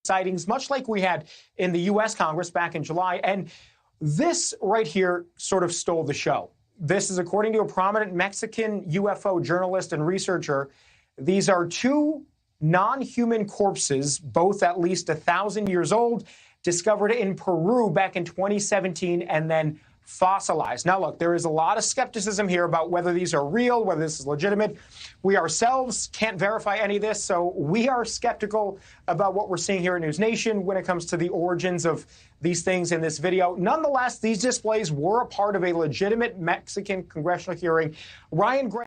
sightings, much like we had in the U.S. Congress back in July. And this right here sort of stole the show. This is according to a prominent Mexican UFO journalist and researcher. These are two non-human corpses, both at least 1,000 years old, discovered in Peru back in 2017 and then fossilized. Now, look, there is a lot of skepticism here about whether these are real, whether this is legitimate. We ourselves can't verify any of this, so we are skeptical about what we're seeing here at News Nation when it comes to the origins of these things in this video. Nonetheless, these displays were a part of a legitimate Mexican congressional hearing. Ryan Gray.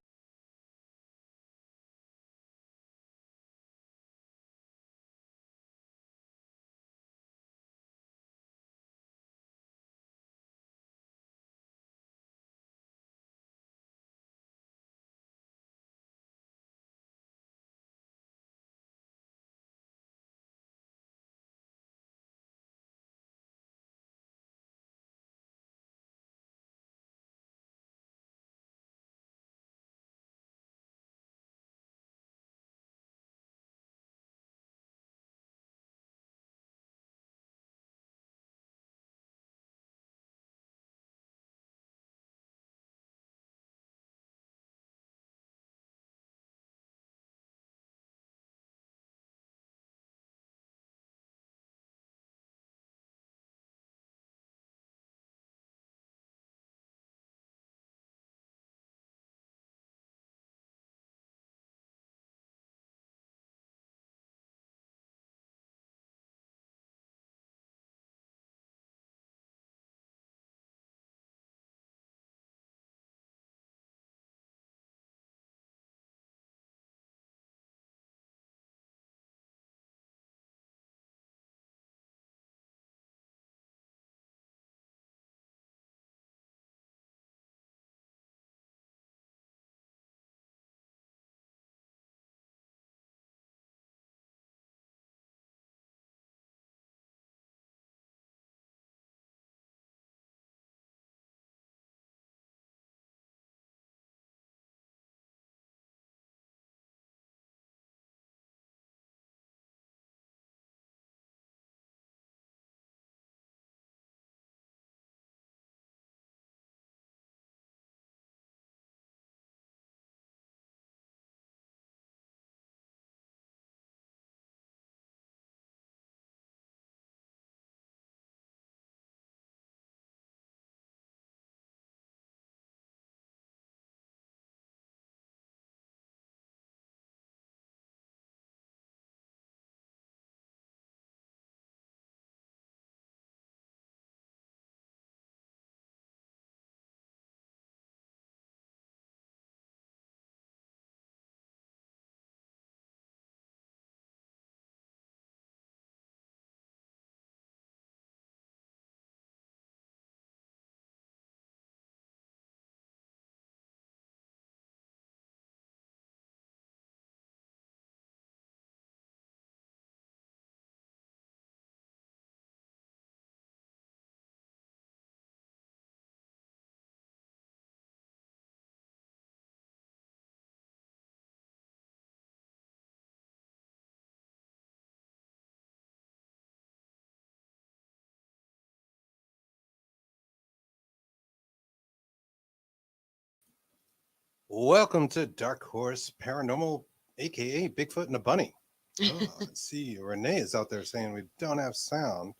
Welcome to Dark Horse Paranormal, aka Bigfoot and a Bunny. Let's see, Renee is out there saying we don't have sound.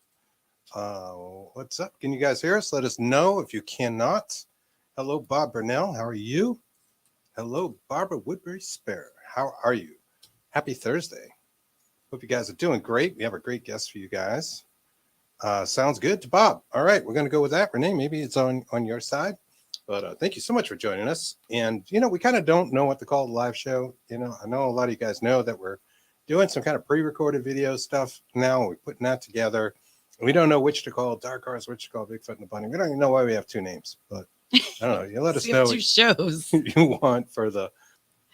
What's up? Can you guys hear us? Let us know if you cannot. Hello, Bob Burnell. How are you? Hello, Barbara Woodbury Spare. How are you? Happy Thursday. Hope you guys are doing great. We have a great guest for you guys. Sounds good to Bob. All right, we're going to go with that. Renee, maybe it's on your side. But thank you so much for joining us. And, we kind of don't know what to call the live show. I know a lot of you guys know that we're doing some kind of pre-recorded video stuff now. We're putting that together. We don't know which to call Dark Horse, which to call Bigfoot and the Bunny. We don't even know why we have two names. But I don't know. You let us know two shows you want for the,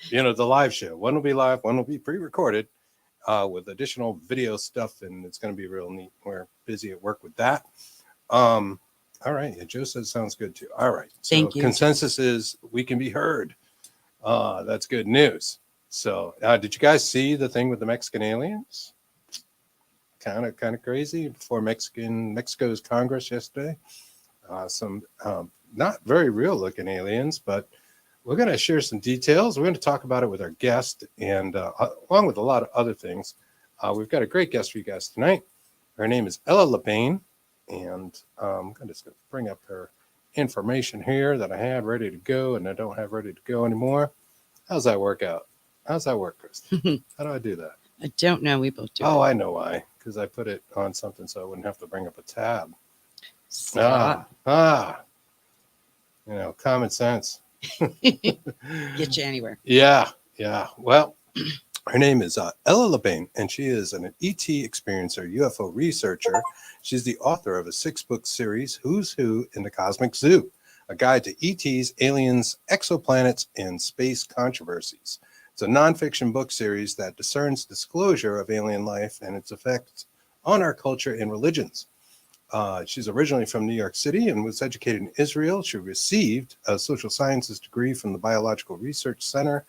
the live show. One will be live. One will be pre-recorded with additional video stuff. And it's going to be real neat. We're busy at work with that. All right. Yeah, Joe says sounds good too. All right. So Thank you. Consensus is we can be heard. That's good news. So did you guys see the thing with the Mexican aliens? kind of crazy before Mexico's Congress yesterday. Some not very real looking aliens, but we're going to share some details. We're going to talk about it with our guest, and along with a lot of other things. We've got a great guest for you guys tonight. Her name is LeBain, and I'm just going to bring up her information here that I had ready to go, and I don't have ready to go anymore. How's that work out? How's that work, Kristen? How do I do that? I don't know. We both do. Oh, I know why. Because I put it on something so I wouldn't have to bring up a tab. Stop. Common sense. Get you anywhere. Yeah. Well, her name is LeBain, and she is an ET experiencer, UFO researcher. She's the author of a 6-book series, Who's Who in the Cosmic Zoo, a guide to ETs, aliens, exoplanets, and space controversies. It's a nonfiction book series that discerns disclosure of alien life and its effects on our culture and religions. She's originally from New York City and was educated in Israel. She received a social sciences degree from the Biological Research Center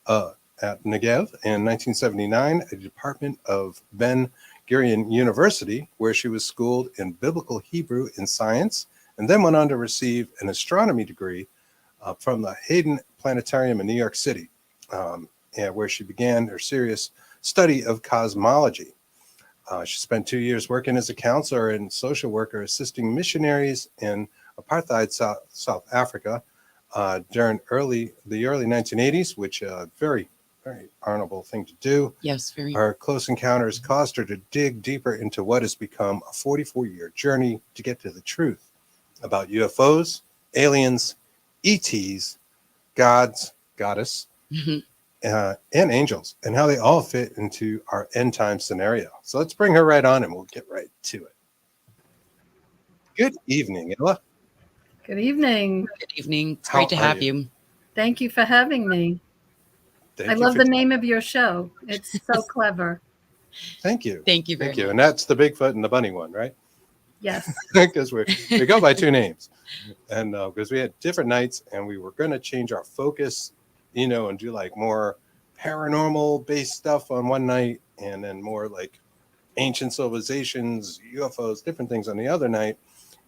at Negev in 1979, a department of Ben Gurion University, where she was schooled in Biblical Hebrew and science, and then went on to receive an astronomy degree from the Hayden Planetarium in New York City, where she began her serious study of cosmology. She spent 2 years working as a counselor and social worker, assisting missionaries in apartheid South Africa during the early 1980s, which very, very honorable thing to do. Yes, very. Her close encounters caused her to dig deeper into what has become a 44-year journey to get to the truth about UFOs, aliens, ETs, gods, goddess, and angels, and how they all fit into our end time scenario. So let's bring her right on and we'll get right to it. Good evening, Ella. Good evening. Good evening. It's great to have you. Thank you for having me. I love the name of your show. It's so clever. Thank you. Thank you very much. And that's the Bigfoot and the Bunny one, right? Yes. Because we go by two names. And because we had different nights and we were going to change our focus, and do like more paranormal based stuff on one night and then more like ancient civilizations, UFOs, different things on the other night.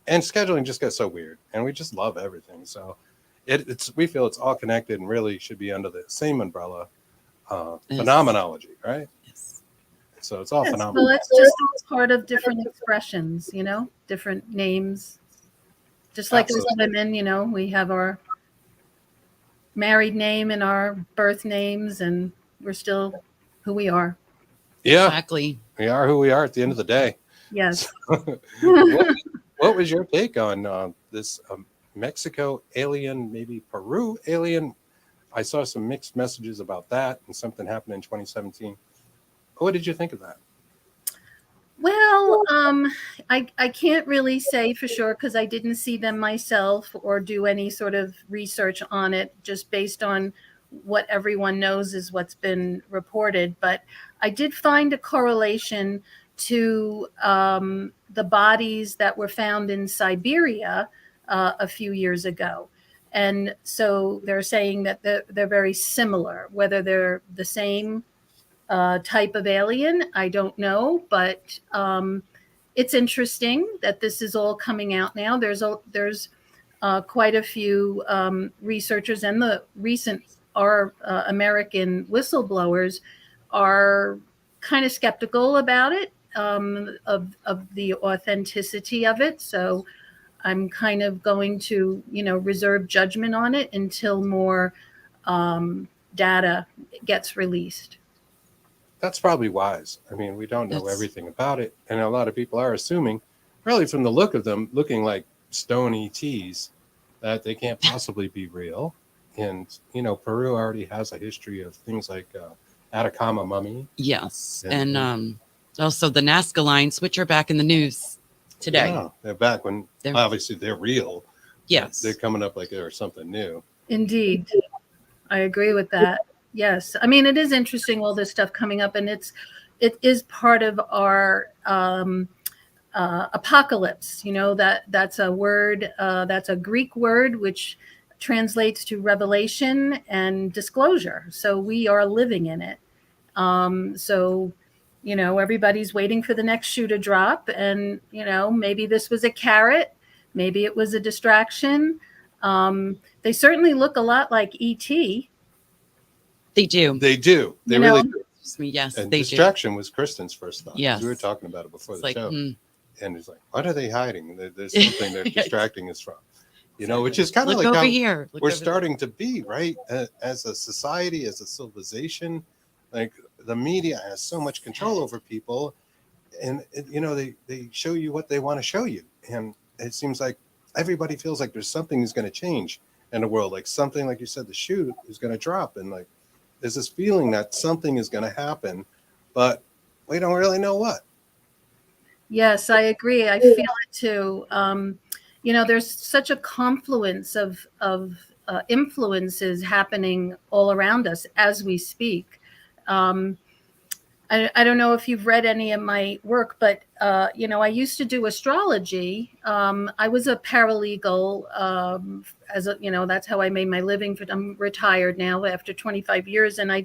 And scheduling just got so weird, and we just love everything. So we feel it's all connected and really should be under the same umbrella, phenomenology, right? Yes. So it's all phenomenal. Well, it's just part of different expressions, different names. Just like as women, we have our married name and our birth names, and we're still who we are. Yeah, exactly. We are who we are at the end of the day. Yes. What was your take on this Mexico alien, maybe Peru alien? I saw some mixed messages about that, and something happened in 2017. What did you think of that? Well, I can't really say for sure because I didn't see them myself or do any sort of research on it, just based on what everyone knows is what's been reported. But I did find a correlation to the bodies that were found in Siberia a few years ago. And so they're saying that they're very similar. Whether they're the same type of alien, I don't know, but it's interesting that this is all coming out now. There's quite a few researchers, and the recent American whistleblowers are kind of skeptical about it, of the authenticity of it. So I'm kind of going to reserve judgment on it until more data gets released. That's probably wise. I mean, we don't know everything about it. And a lot of people are assuming, really from the look of them, looking like stone ETs, that they can't possibly be real. And, Peru already has a history of things like Atacama mummy. Yes. And also the Nazca lines, which are back in the news today. Yeah, they're back when obviously they're real. Yes. They're coming up like they're something new. Indeed. I agree with that. Yes. I mean, it is interesting, all this stuff coming up, and it is part of our apocalypse. That's a word, that's a Greek word, which translates to revelation and disclosure. So we are living in it. So, everybody's waiting for the next shoe to drop. And, maybe this was a carrot. Maybe it was a distraction. They certainly look a lot like E.T. They do. They do. They You really know? do. Yes, And they distraction was Kristen's first thought. 'Cause Yes. we were talking about it before It's the like, show. And it's like, what are they hiding? There's something they're distracting us from. Which is kind of Look like over how here. Look we're over starting to be, right? As a society, as a civilization, like the media has so much control over people, and they show you what they want to show you, and it seems like everybody feels like there's something is going to change in the world, like something, like you said, the shoe is going to drop, and like there's this feeling that something is going to happen, but we don't really know what. Yes, I agree. I feel it too. There's such a confluence of influences happening all around us as we speak. I don't know if you've read any of my work, but I used to do astrology. I was a paralegal, that's how I made my living. I'm retired now after 25 years, and I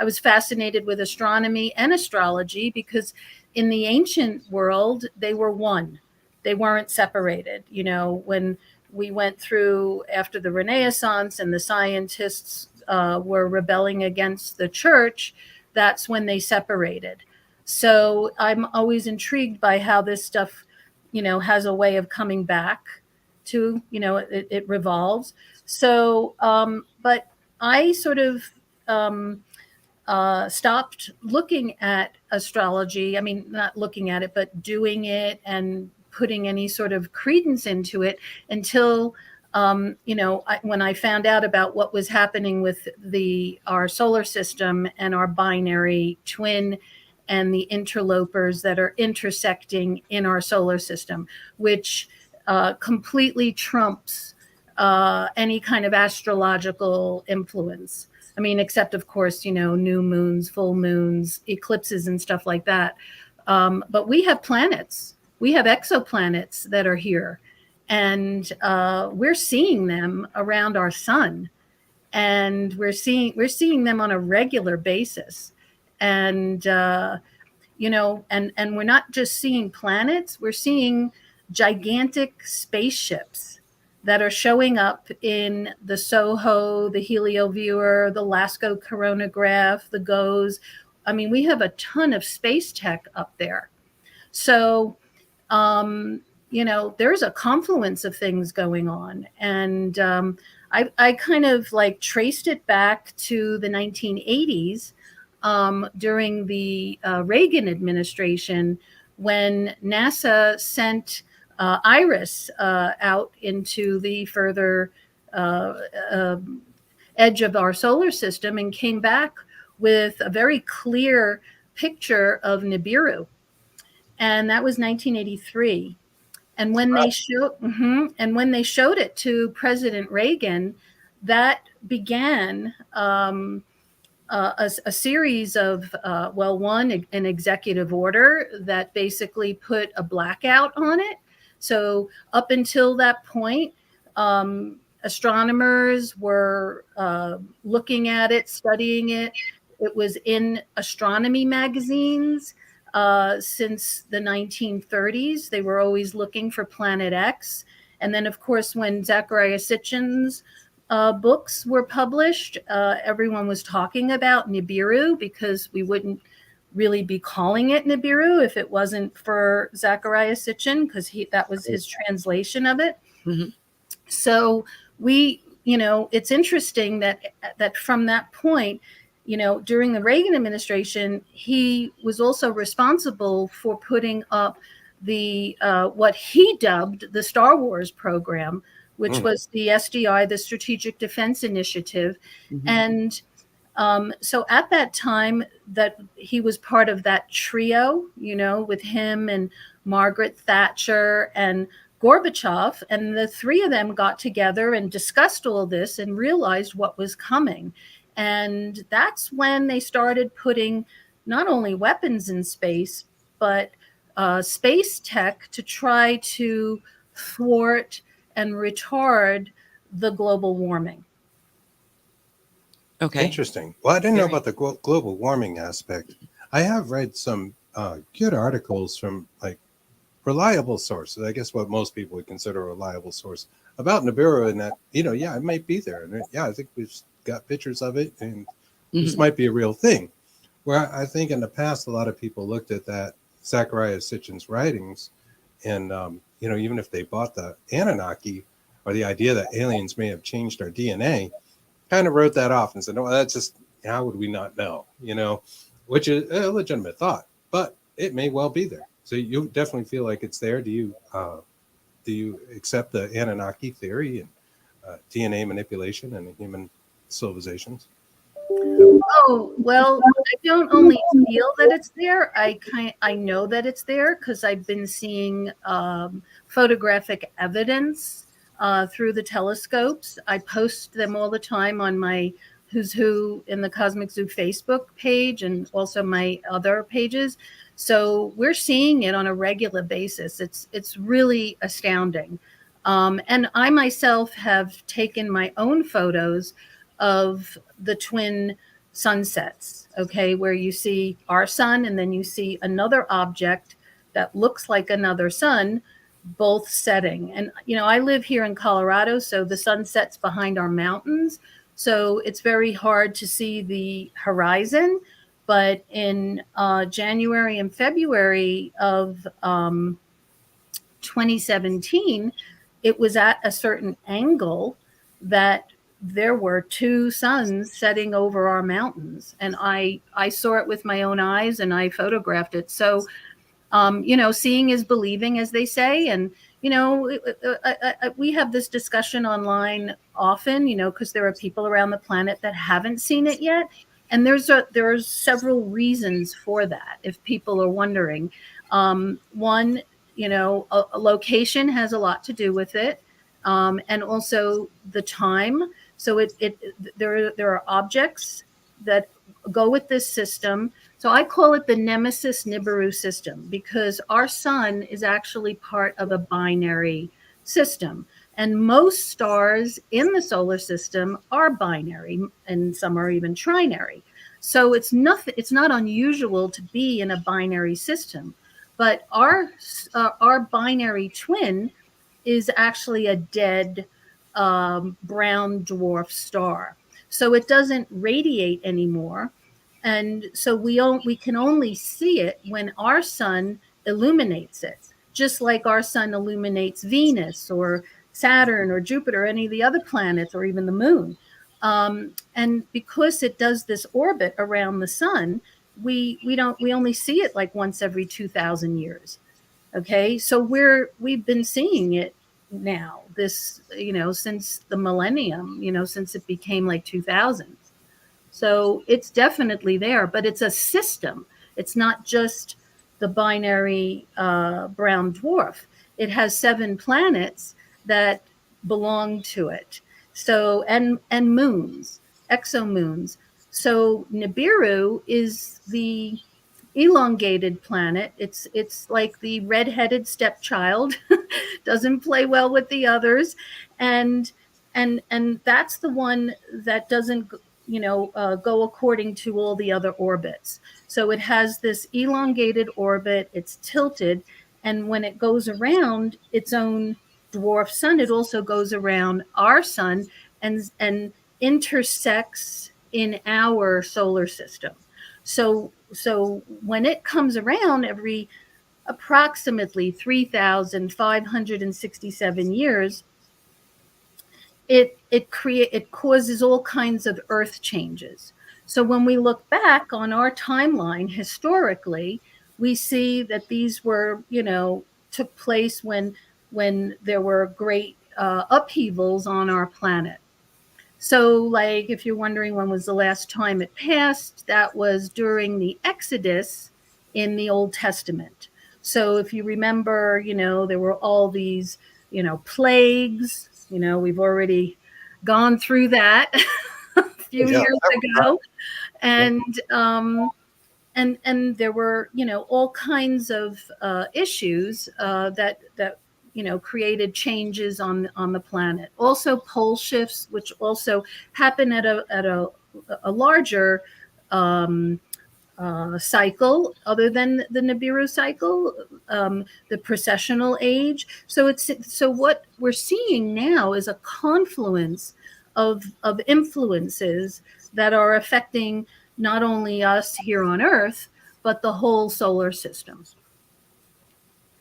was fascinated with astronomy and astrology because in the ancient world they were one. They weren't separated. When we went through after the Renaissance and the scientists were rebelling against the church, that's when they separated. So I'm always intrigued by how this stuff, has a way of coming back to, it revolves. So, but I sort of stopped looking at astrology. I mean, not looking at it, but doing it and putting any sort of credence into it until when I found out about what was happening with our solar system and our binary twin and the interlopers that are intersecting in our solar system, which completely trumps any kind of astrological influence. I mean, except of course, new moons, full moons, eclipses and stuff like that. But we have planets, we have exoplanets that are here. And we're seeing them around our sun, and we're seeing them on a regular basis. And and we're not just seeing planets; we're seeing gigantic spaceships that are showing up in the SOHO, the HelioViewer, the LASCO coronagraph, the GOES. I mean, we have a ton of space tech up there. So. There's a confluence of things going on. And I kind of like traced it back to the 1980s during the Reagan administration when NASA sent IRIS out into the further edge of our solar system and came back with a very clear picture of Nibiru. And that was 1983. And when they showed it to President Reagan, that began a series of an executive order that basically put a blackout on it. So up until that point, astronomers were looking at it, studying it. It was in astronomy magazines. Since the 1930s, they were always looking for Planet X. And then, of course, when Zecharia Sitchin's books were published, everyone was talking about Nibiru because we wouldn't really be calling it Nibiru if it wasn't for Zecharia Sitchin, because that was his translation of it. Mm-hmm. So it's interesting that from that point, during the Reagan administration, he was also responsible for putting up the what he dubbed the Star Wars program, which was the SDI, the Strategic Defense Initiative. Mm-hmm. And so at that time that he was part of that trio, with him and Margaret Thatcher and Gorbachev, and the three of them got together and discussed all this and realized what was coming. And that's when they started putting not only weapons in space, but space tech to try to thwart and retard the global warming. Okay. Interesting. Well, I didn't know about the global warming aspect. I have read some good articles from like reliable sources. I guess what most people would consider a reliable source about Nibiru, and that, yeah, it might be there. And yeah, I think we've got pictures of it, and this might be a real thing. Where I think in the past, a lot of people looked at that Zachariah Sitchin's writings, and even if they bought the Anunnaki or the idea that aliens may have changed our DNA, kind of wrote that off and said, "No, that's just, how would we not know?" Which is a legitimate thought, but it may well be there. So you definitely feel like it's there. Do you accept the Anunnaki theory and DNA manipulation and human civilizations? Oh, well, I don't only feel that it's there. I know that it's there because I've been seeing photographic evidence through the telescopes. I post them all the time on my Who's Who in the Cosmic Zoo Facebook page and also my other pages. So we're seeing it on a regular basis. It's really astounding. And I myself have taken my own photos of the twin sunsets, okay, where you see our sun and then you see another object that looks like another sun, both setting. And, I live here in Colorado, so the sun sets behind our mountains. So it's very hard to see the horizon. But in January and February of 2017, it was at a certain angle that there were two suns setting over our mountains. And I saw it with my own eyes and I photographed it. So, seeing is believing, as they say. And, we have this discussion online often, because there are people around the planet that haven't seen it yet. And there are several reasons for that, if people are wondering. One, a location has a lot to do with it, and also the time. So there are objects that go with this system. So I call it the Nemesis Nibiru system because our sun is actually part of a binary system. And most stars in the solar system are binary, and some are even trinary. So it's not unusual to be in a binary system. But our binary twin is actually a dead brown dwarf star. So it doesn't radiate anymore. And so we can only see it when our sun illuminates it, just like our sun illuminates Venus or Saturn or Jupiter, any of the other planets, or even the moon. And because it does this orbit around the sun, we only see it like once every 2,000 years. Okay, so we've been seeing it now, this, since the millennium, since it became like 2000. So it's definitely there, but it's a system. It's not just the binary brown dwarf. It has 7 planets that belong to it. So, and moons, exomoons. So Nibiru is the elongated planet. It's like the redheaded stepchild, doesn't play well with the others, and that's the one that doesn't go according to all the other orbits. So it has this elongated orbit. It's tilted, and when it goes around its own dwarf sun, it also goes around our sun and intersects in our solar system. So when it comes around every approximately 3,567 years, it causes all kinds of earth changes. So when we look back on our timeline historically, we see that these were, took place when there were great upheavals on our planet. So, like, if you're wondering when was the last time it passed, that was during the Exodus in the Old Testament. So if you remember, there were all these, plagues. We've already gone through that a few years ago. And there were, all kinds of issues that created changes on the planet. Also pole shifts, which also happen at a larger cycle other than the Nibiru cycle, the precessional age. So what we're seeing now is a confluence of influences that are affecting not only us here on Earth, but the whole solar system.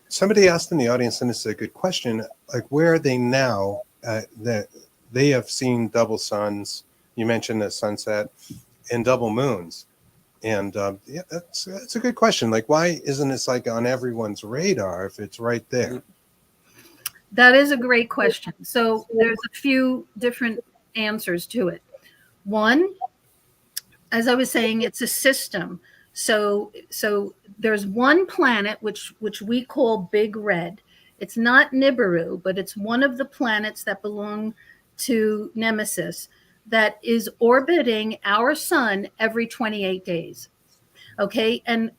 Somebody asked in the audience, and this is a good question, like where are they now that they have seen double suns? You mentioned the sunset and double moons. And yeah, that's a good question. Like, why isn't this like on everyone's radar if it's right there? That is a great question. So there's a few different answers to it. One, as I was saying, it's a system. So there's one planet which we call Big Red. It's not Nibiru, but it's one of the planets that belong to Nemesis that is orbiting our sun every 28 days. Okay, and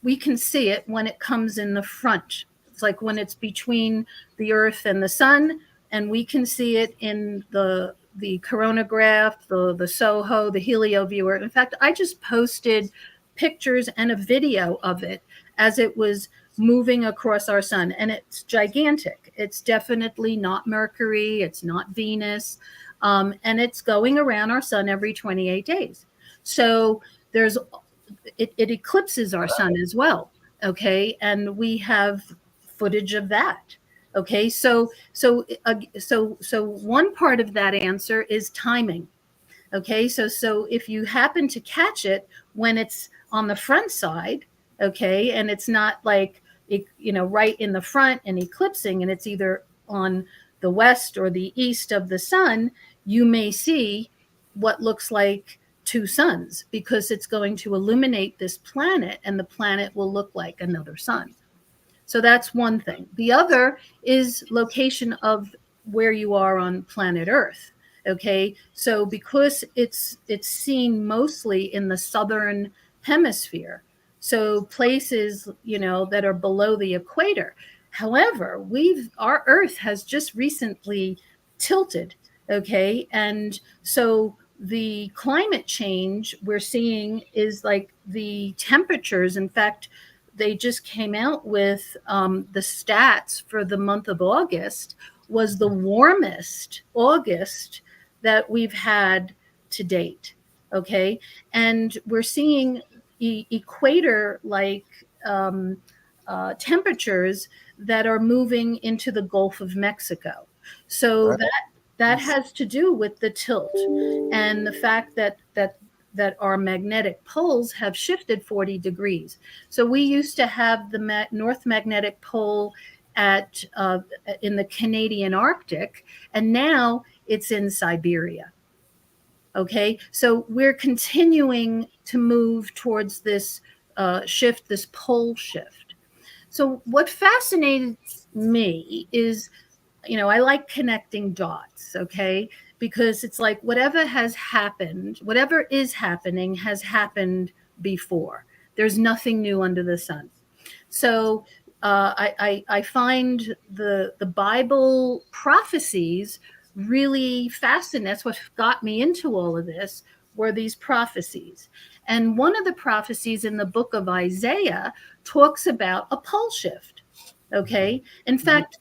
we can see it when it comes in the front. It's like when it's between the Earth and the sun, and we can see it in the coronagraph, the SOHO, the helio viewer. In fact, I just posted pictures and a video of it as it was moving across our sun, and it's gigantic. It's definitely not Mercury, it's not Venus, and it's going around our sun every 28 days. So it eclipses our sun as well. Okay, and we have footage of that. Okay, so one part of that answer is timing. Okay, so if you happen to catch it when it's on the front side, okay, and it's not like right in the front and eclipsing, and it's either on the west or the east of the sun, you may see what looks like two suns because it's going to illuminate this planet, and the planet will look like another sun. So that's one thing. The other is location of where you are on planet Earth. Okay, so because it's seen mostly in the southern hemisphere, so places that are below the equator. However, our Earth has just recently tilted. Okay, and so the climate change we're seeing is like the temperatures. In fact, they just came out with the stats for the month of August was the warmest August that we've had to date. Okay, and we're seeing equator-like temperatures that are moving into the Gulf of Mexico. So Right. that has to do with the tilt and the fact that our magnetic poles have shifted 40 degrees. So we used to have the North Magnetic Pole in the Canadian Arctic, and now it's in Siberia. Okay, so we're continuing to move towards this shift, this pole shift. So what fascinates me is, I like connecting dots, okay? Because it's like whatever is happening has happened before. There's nothing new under the sun. So I find the Bible prophecies really fascinating. That's what got me into all of this, were these prophecies. And one of the prophecies in the book of Isaiah talks about a pole shift. Okay. In fact,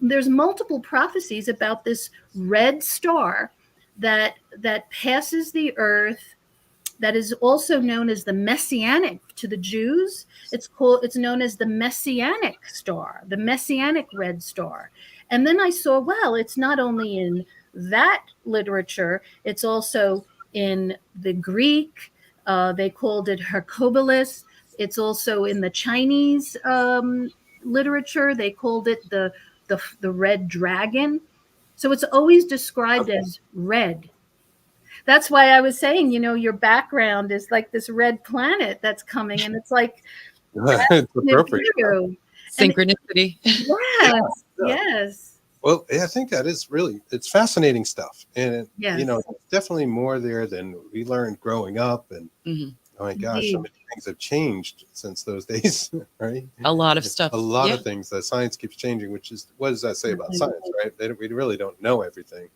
there's multiple prophecies about this red star that passes the earth, that is also known as the Messianic to the Jews. It's known as the Messianic star, the Messianic red star. And then I saw, well, it's not only in that literature, it's also in the Greek. They called it Hercubolus. It's also in the Chinese literature. They called it the red dragon. So it's always described as red. That's why I was saying, your background is like this red planet that's coming, and it's like It's appropriate. Synchronicity. Yes, yes. Well, yeah, I think it's fascinating stuff. And, Yes. there's definitely more there than we learned growing up. And oh my gosh, so Indeed. many things have changed since those days, right? A lot of stuff. A lot Yeah. of things that science keeps changing, which is, what does that say about science, right? We really don't know everything.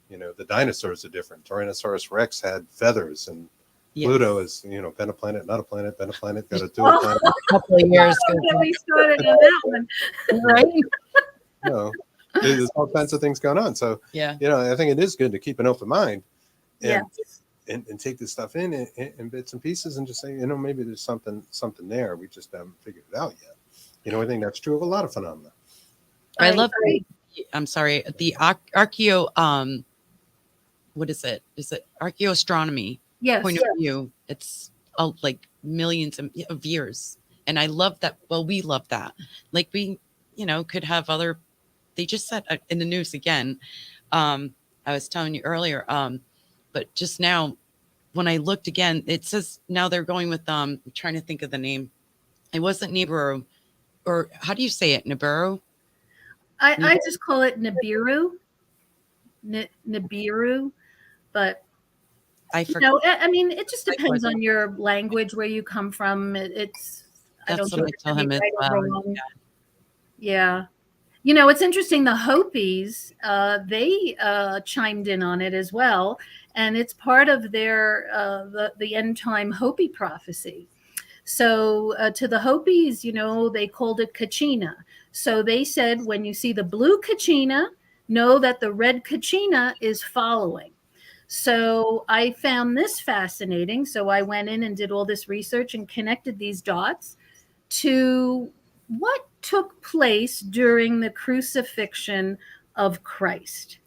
The dinosaurs are different. Tyrannosaurus Rex had feathers, and Yes. Pluto is, been a planet, not a planet, been a planet, got to do a Oh. planet. A couple of years Don't ago. get me started on that one. Right? There's all kinds of things going on. So, Yeah. I think it is good to keep an open mind and Yes. and take this stuff in bits and pieces and just say, maybe there's something there. We just haven't figured it out yet. I think that's true of a lot of phenomena. I love agree. I'm sorry, the what is it? Is it archaeoastronomy Yes. point of view? It's like millions of years. And I love that. Well, we love that. Like we, could have other, they just said in the news again. I was telling you earlier, but just now when I looked again, it says now they're going with, I'm trying to think of the name. It wasn't Nibiru, or how do you say it? Nibiru? I just call it Nibiru. Nibiru, but I forget. I mean, it just depends on your language, where you come from. It's I That's don't what I think tell it's him as right or well. wrong. Yeah. It's interesting. The Hopis, they chimed in on it as well, and it's part of their the end time Hopi prophecy. So to the Hopis, they called it Kachina. So they said, when you see the blue Kachina, know that the red Kachina is following. So I found this fascinating. So I went in and did all this research and connected these dots to what took place during the crucifixion of Christ.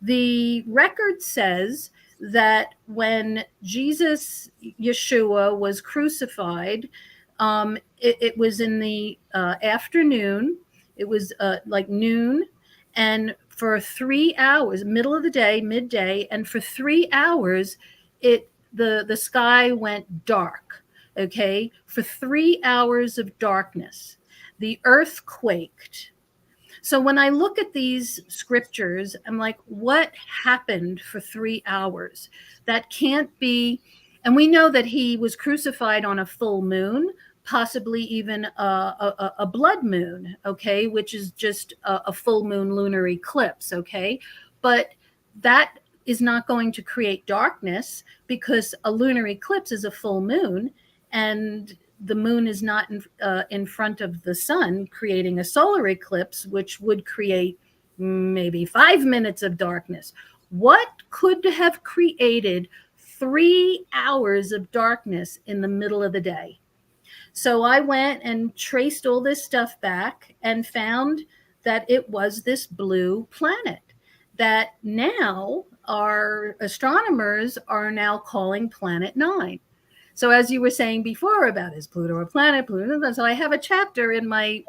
The record says that when Jesus, Yeshua, was crucified, it was in the afternoon. It was like noon. And for 3 hours, middle of the day, midday, and for 3 hours, the sky went dark. Okay, for 3 hours of darkness, the earth quaked. So when I look at these scriptures, I'm like, what happened for 3 hours? That can't be. And we know that he was crucified on a full moon, possibly even a blood moon, okay, which is just a full moon lunar eclipse, okay? But that is not going to create darkness, because a lunar eclipse is a full moon, and the moon is not in front of the sun, creating a solar eclipse, which would create maybe 5 minutes of darkness. What could have created 3 hours of darkness in the middle of the day? So I went and traced all this stuff back and found that it was this blue planet that now our astronomers are now calling Planet 9. So as you were saying before about, is Pluto a planet? Pluto. So I have a chapter in my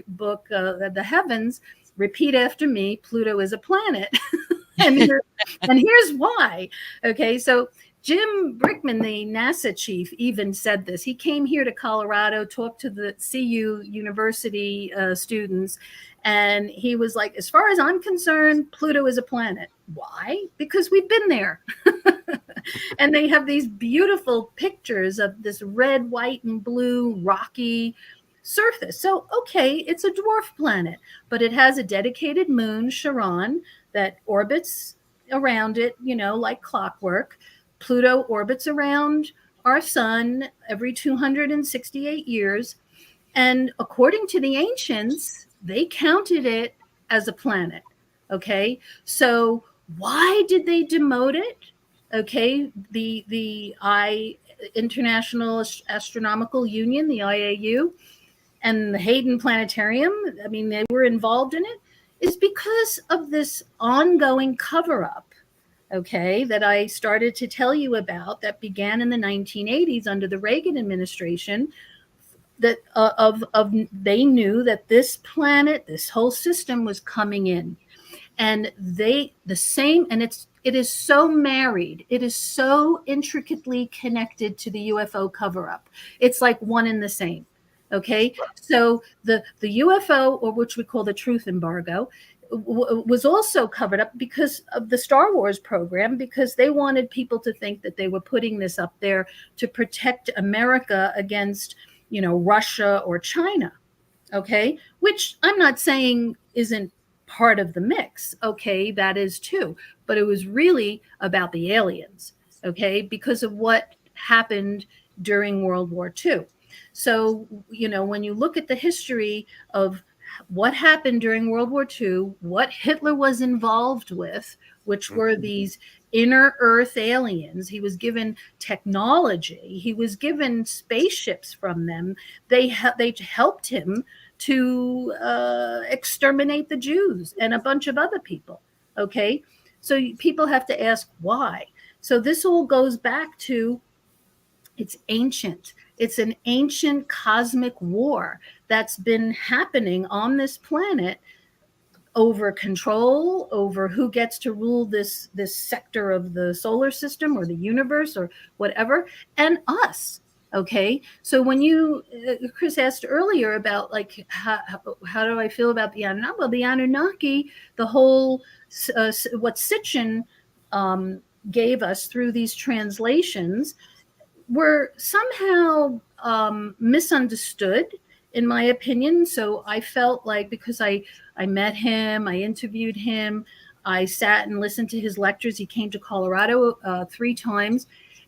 book, The Heavens, repeat after me, Pluto is a planet. and here's why. Okay, so Jim Brickman, the NASA chief, even said this. He came here to Colorado, talked to the CU University students, and he was like, as far as I'm concerned, Pluto is a planet. Why? Because we've been there. And they have these beautiful pictures of this red, white, and blue rocky surface. So, okay, it's a dwarf planet, but it has a dedicated moon, Charon, that orbits around it, like clockwork. Pluto orbits around our sun every 268 years. And according to the ancients, they counted it as a planet. Okay, so why did they demote it? Okay, the International Astronomical Union, the IAU, and the Hayden Planetarium, I mean, they were involved in it, is because of this ongoing cover-up, okay, that I started to tell you about, that began in the 1980s under the Reagan administration, that they knew that this planet, this whole system was coming in. And it is so married. It is so intricately connected to the UFO cover-up. It's like one and the same. Okay, so the UFO, or which we call the truth embargo, was also covered up because of the Star Wars program, because they wanted people to think that they were putting this up there to protect America against, Russia or China. Okay, which I'm not saying isn't part of the mix. Okay, that is too, but it was really about the aliens. Okay, because of what happened during World War II. So, when you look at the history of what happened during World War II, what Hitler was involved with, which were these inner Earth aliens. He was given technology. He was given spaceships from them. They helped him to exterminate the Jews and a bunch of other people. Okay, so people have to ask why. So this all goes back to, it's ancient. It's an ancient cosmic war that's been happening on this planet over control, over who gets to rule this sector of the solar system or the universe or whatever, and us. Okay, so when you, Chris asked earlier about like how do I feel about the Anunnaki? Well, the Anunnaki, the whole what Sitchin gave us through these translations were somehow misunderstood, in my opinion. So I felt like, because I met him, I interviewed him, I sat and listened to his lectures. He came to Colorado 3 times.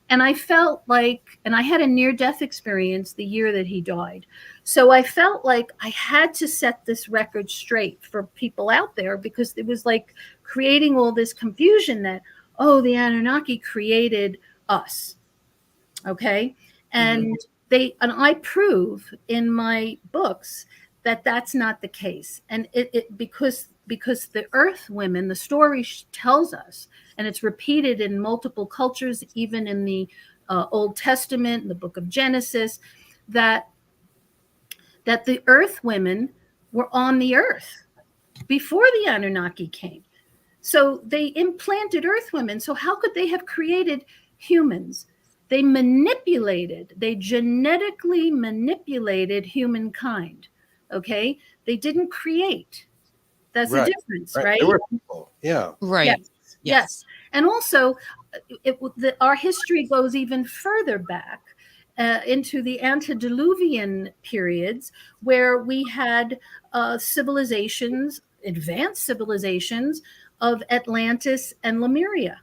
And I felt like, and I had a near-death experience the year that he died. So I felt like I had to set this record straight for people out there, because it was like creating all this confusion that, oh, the Anunnaki created us. Okay. And I prove in my books that that's not the case. And because the Earth women, the story tells us, and it's repeated in multiple cultures, even in the Old Testament, in the book of Genesis, that the Earth women were on the Earth before the Anunnaki came. So they implanted Earth women. So how could they have created humans? They genetically manipulated humankind. Okay, they didn't create. That's the difference, right? There were people. Yeah. Right. Yes. And also, our history goes even further back into the antediluvian periods, where we had civilizations, advanced civilizations of Atlantis and Lemuria.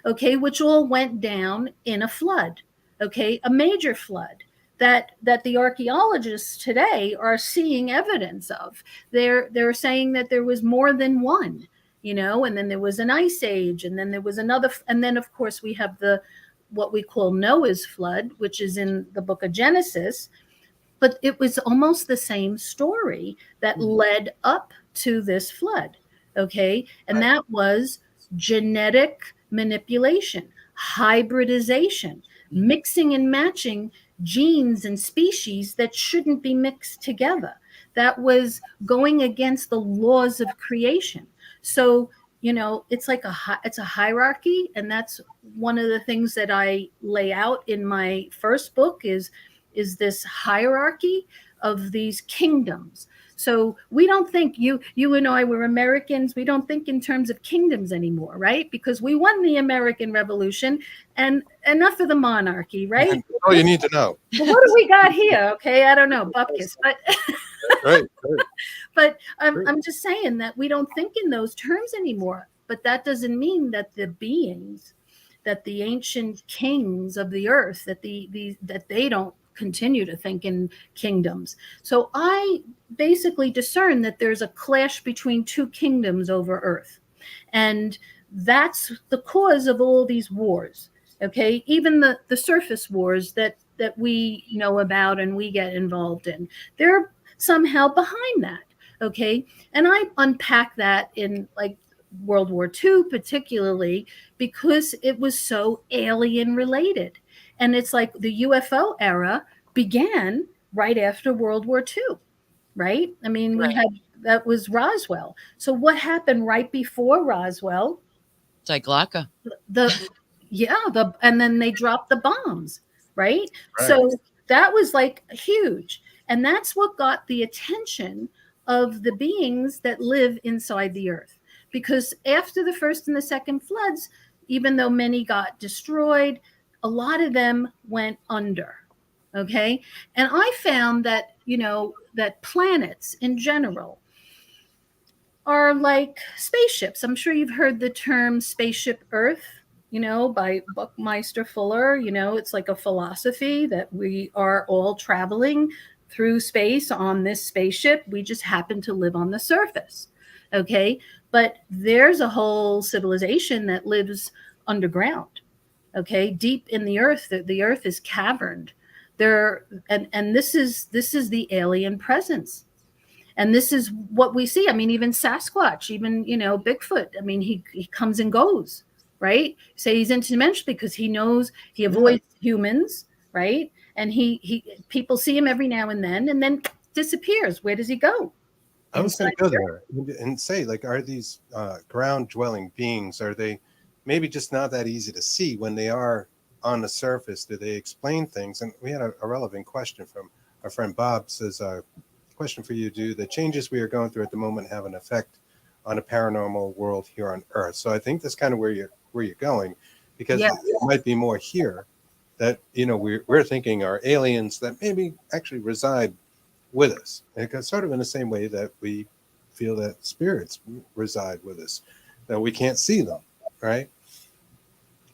Okay, which all went down in a flood. Okay, a major flood that the archaeologists today are seeing evidence of. They're saying that there was more than one, and then there was an ice age, and then there was another, and then of course we have what we call Noah's flood, which is in the book of Genesis. But it was almost the same story that led up to this flood. Okay, and that was genetic manipulation, hybridization, mixing and matching genes and species that shouldn't be mixed together. That was going against the laws of creation. So, it's like it's a hierarchy. And that's one of the things that I lay out in my first book is this hierarchy of these kingdoms. So we don't think, you and I were Americans, we don't think in terms of kingdoms anymore, right? Because we won the American Revolution, and enough of the monarchy, right? Oh, you need to know. Well, what do we got here? Okay, I don't know, bupkis, but Right. but I'm just saying that we don't think in those terms anymore. But that doesn't mean that the beings, that the ancient kings of the earth, that that they don't continue to think in kingdoms. So I basically discern that there's a clash between 2 kingdoms over Earth. And that's the cause of all these wars. Okay, even the surface wars that we know about and we get involved in, they're somehow behind that. Okay, and I unpack that in like World War II particularly, because it was so alien related. And it's like the UFO era began right after World War II, right? I mean, we had, that was Roswell. So what happened right before Roswell? Diglaka. And then they dropped the bombs, right? So that was like huge. And that's what got the attention of the beings that live inside the earth. Because after the first and the second floods, even though many got destroyed, a lot of them went under. Okay. And I found that, that planets in general are like spaceships. I'm sure you've heard the term spaceship Earth. by Buckminster Fuller. It's like a philosophy that we are all traveling through space on this spaceship. We just happen to live on the surface. Okay. But there's a whole civilization that lives underground. Okay. Deep in the earth. The earth is caverned there. And this is the alien presence. And this is what we see. I mean, even Sasquatch, even, Bigfoot. I mean, he comes and goes, right? Say he's interdimensional because he knows he avoids humans, right? And people see him every now and then disappears. Where does he go? I was going to go there and say, like, are these ground dwelling beings, are they maybe just not that easy to see when they are on the surface? Do they explain things? And we had a relevant question from our friend Bob. Says, question for you: do the changes we are going through at the moment have an effect on a paranormal world here on Earth? So I think that's kind of where you're going, because there might be more here that we're thinking are aliens that maybe actually reside with us, and it's sort of in the same way that we feel that spirits reside with us, that we can't see them, right?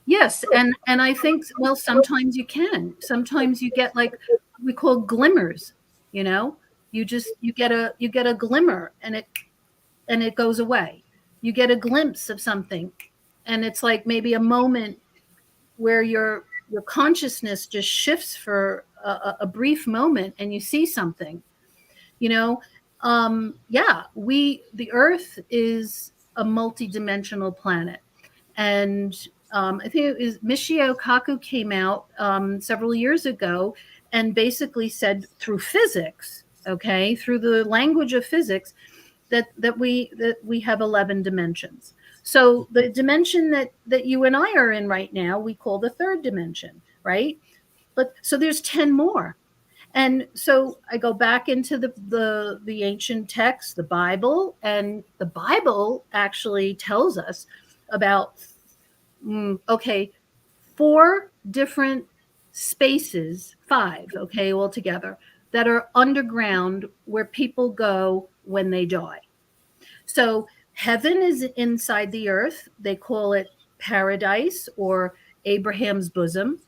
Yes, and I think, well, sometimes you can. Sometimes you get, like, we call glimmers. You get a glimmer and it goes away. You get a glimpse of something, and it's like maybe a moment where your consciousness just shifts for a brief moment, and you see something. The Earth is a multi-dimensional planet, and I think it was Michio Kaku came out several years ago and basically said, through physics, through the language of physics, that we have 11 dimensions. So the dimension that you and I are in right now, we call the third dimension, right? But so there's 10 more. And so I go back into the ancient text, the Bible, and the Bible actually tells us about 4 different spaces, 5, altogether, that are underground where people go when they die. So heaven is inside the earth. They call it paradise or Abraham's bosom.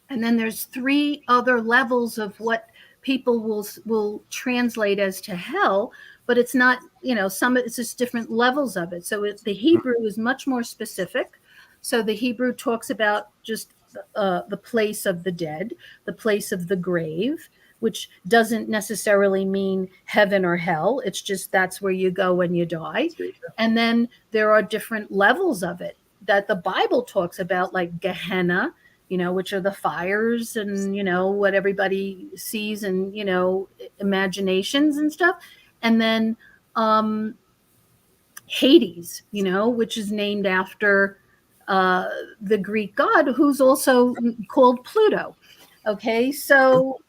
And then there's 3 other levels of what people will translate as to hell, but it's not, it's just different levels of it. So the Hebrew is much more specific. So the Hebrew talks about just the place of the dead, the place of the grave, which doesn't necessarily mean heaven or hell. It's just that's where you go when you die. And then there are different levels of it that the Bible talks about, like Gehenna, which are the fires and, what everybody sees and, imaginations and stuff. And then Hades, which is named after the Greek god, who's also called Pluto. Okay, so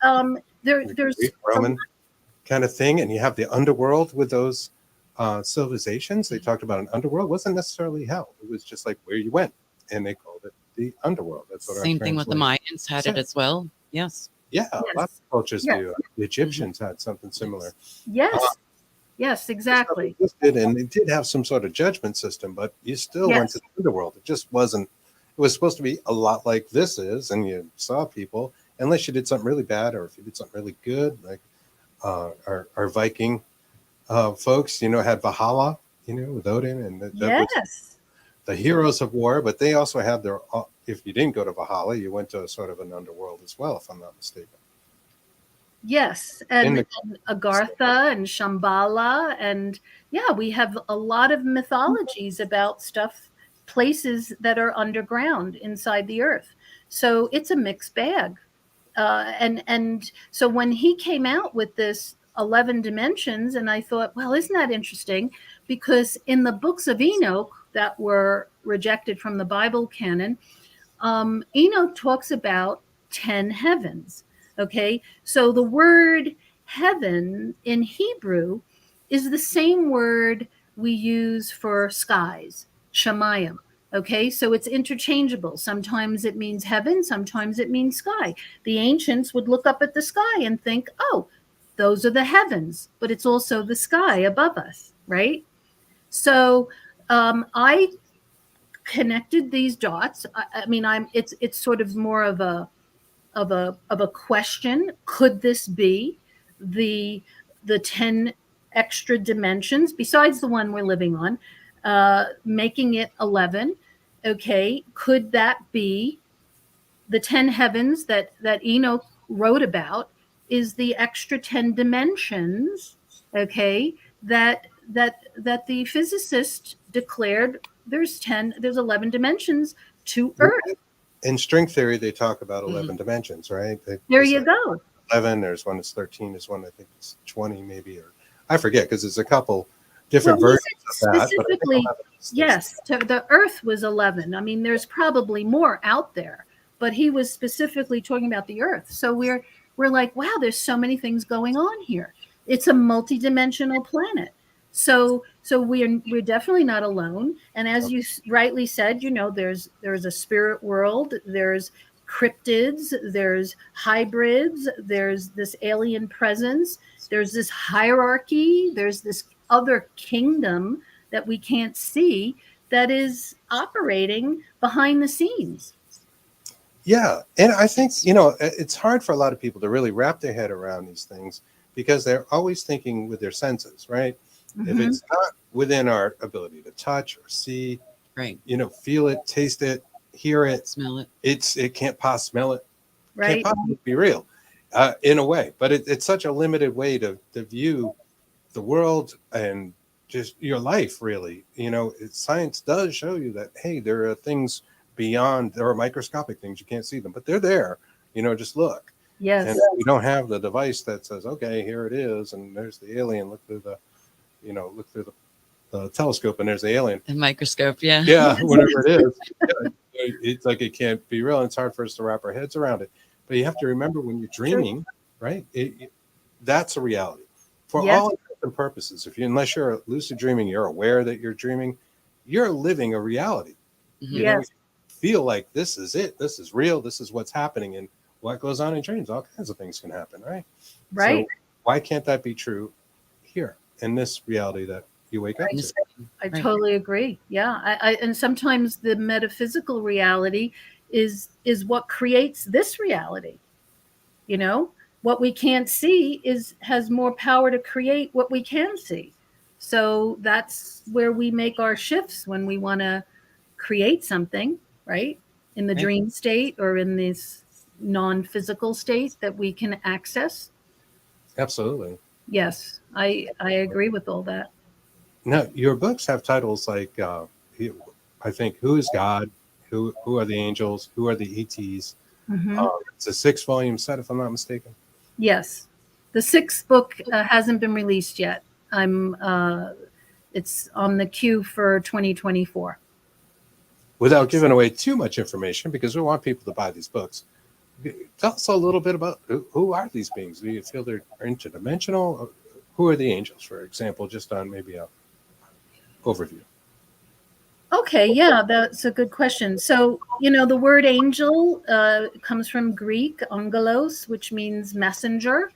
there's Roman kind of thing, and you have the underworld with those civilizations. They talked about an underworld. It wasn't necessarily hell. It was just like where you went, and they called it the underworld. That's what same thing with the Mayans had it as well. Yes. Yeah, a lot of cultures do. The Egyptians had something similar. Yes. Yes, exactly. And they did have some sort of judgment system, but you still went to the underworld. It just wasn't. It was supposed to be a lot like this is, and you saw people, unless you did something really bad, or if you did something really good, like our Viking folks, had Valhalla, with Odin, and that was the heroes of war. But they also had their. If you didn't go to Valhalla, you went to sort of an underworld as well, if I'm not mistaken. Yes, and Agartha and Shambhala, and we have a lot of mythologies about places that are underground inside the earth. So it's a mixed bag. And so when he came out with this 11 dimensions, and I thought, well, isn't that interesting? Because in the books of Enoch that were rejected from the Bible canon, Enoch talks about 10 heavens. Okay, so the word heaven in Hebrew is the same word we use for skies, shamayim. Okay, so it's interchangeable. Sometimes it means heaven, sometimes it means sky. The ancients would look up at the sky and think, oh, those are the heavens, but it's also the sky above us, right? So I connected these dots. I mean, it's sort of more of a question. Could this be the 10 extra dimensions besides the one we're living on, making it 11? Okay, could that be the 10 heavens that Enoch wrote about? Is the extra 10 dimensions, okay, that the physicist declared there's 11 dimensions to Earth. In string theory, they talk about 11 dimensions, right? There you go. 11, there's one that's 13, there's one I think it's 20 maybe, or I forget, because there's a couple different versions of that. Specifically, yes, the Earth was 11. I mean, there's probably more out there, but he was specifically talking about the Earth. So we're like, wow, there's so many things going on here. It's a multidimensional planet. So we're definitely not alone. And as you rightly said, you know, there's a spirit world, there's cryptids, there's hybrids, there's this alien presence, there's this hierarchy, there's this other kingdom that we can't see that is operating behind the scenes. Yeah. And I think, you know, it's hard for a lot of people to really wrap their head around these things because they're always thinking with their senses, right? If it's not within our ability to touch or see, right, you know, feel it, taste it, hear it, smell it, it can't possibly smell it, right? Can't possibly be real, in a way. But it's such a limited way to view the world and just your life, really. You know, science does show you that, hey, there are things beyond, there are microscopic things, you can't see them, but they're there. You know, just look. Yes. And we don't have the device that says, okay, here it is, and there's the alien. Look through the telescope, and there's the alien. the microscope. Yeah. Yeah, whatever it is. Yeah, it's like it can't be real. It's hard for us to wrap our heads around it. But you have to remember when you're dreaming, right? That's a reality for all intents and purposes. Unless you're lucid dreaming, you're aware that you're dreaming. You're living a reality. You know, you feel like this is it. This is real. This is what's happening. And what goes on in dreams, all kinds of things can happen, right? Right. So why can't that be true here in this reality that you wake up to? I totally agree. Yeah. And sometimes the metaphysical reality is what creates this reality. You know, what we can't see has more power to create what we can see. So that's where we make our shifts when we want to create something, right? In the dream state or in this non-physical state that we can access. Absolutely. Yes, I agree with all that. Now, your books have titles like, I think, Who is God? Who are the angels? Who are the ETs? It's a 6-volume set, if I'm not mistaken. Yes. The 6th book hasn't been released yet. It's on the queue for 2024. Without giving away too much information, because we want people to buy these books, tell us a little bit about who are these beings? Do you feel they're interdimensional? Who are the angels, for example, just on maybe a overview? Okay, yeah, that's a good question. So, you know, the word angel comes from Greek, angelos, which means messenger.